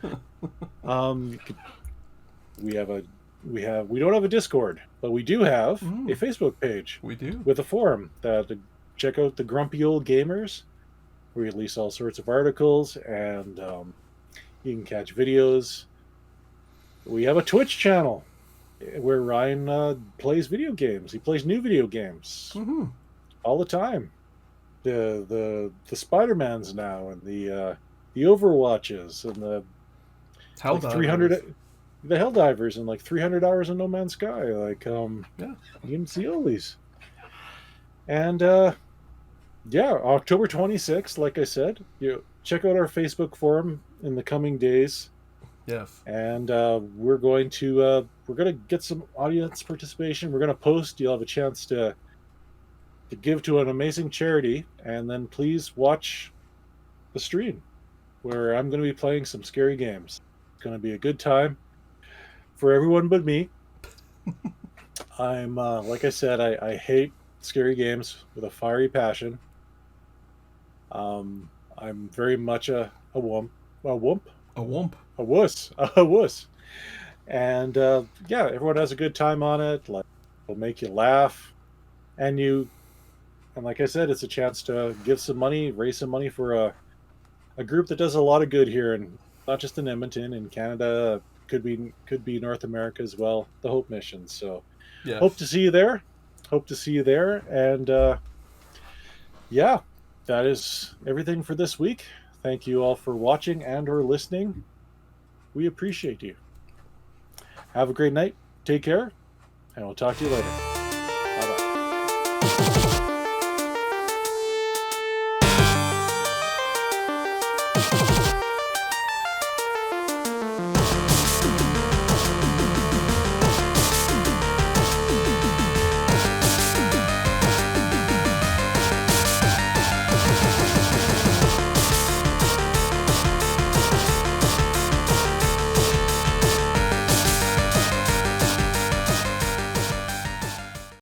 We don't have a Discord, but we do have a Facebook page. We do with a forum that check out the Grumpy Old Gamers. We release all sorts of articles, and you can catch videos. We have a Twitch channel where Ryan plays video games. He plays new video games all the time. The Spider-Mans now, and the Overwatches, and the Helldivers. 300 the Helldivers, and like 300 hours in No Man's Sky. Like you can see all these. And October 26th, like I said, you check out our Facebook forum in the coming days. Yes. And we're going to get some audience participation. We're going to post. You'll have a chance to give to an amazing charity, and then please watch the stream where I'm going to be playing some scary games. It's going to be a good time for everyone but me. I'm like I said, I hate scary games with a fiery passion. I'm very much a wuss, and everyone has a good time on it. Like, it'll make you laugh, and like I said, it's a chance to give some money, raise some money for a group that does a lot of good here, and not just in Edmonton, in Canada, could be North America as well. The Hope Mission. So, hope to see you there. And that is everything for this week. Thank you all for watching and/or listening. We appreciate you. Have a great night. Take care, and we'll talk to you later.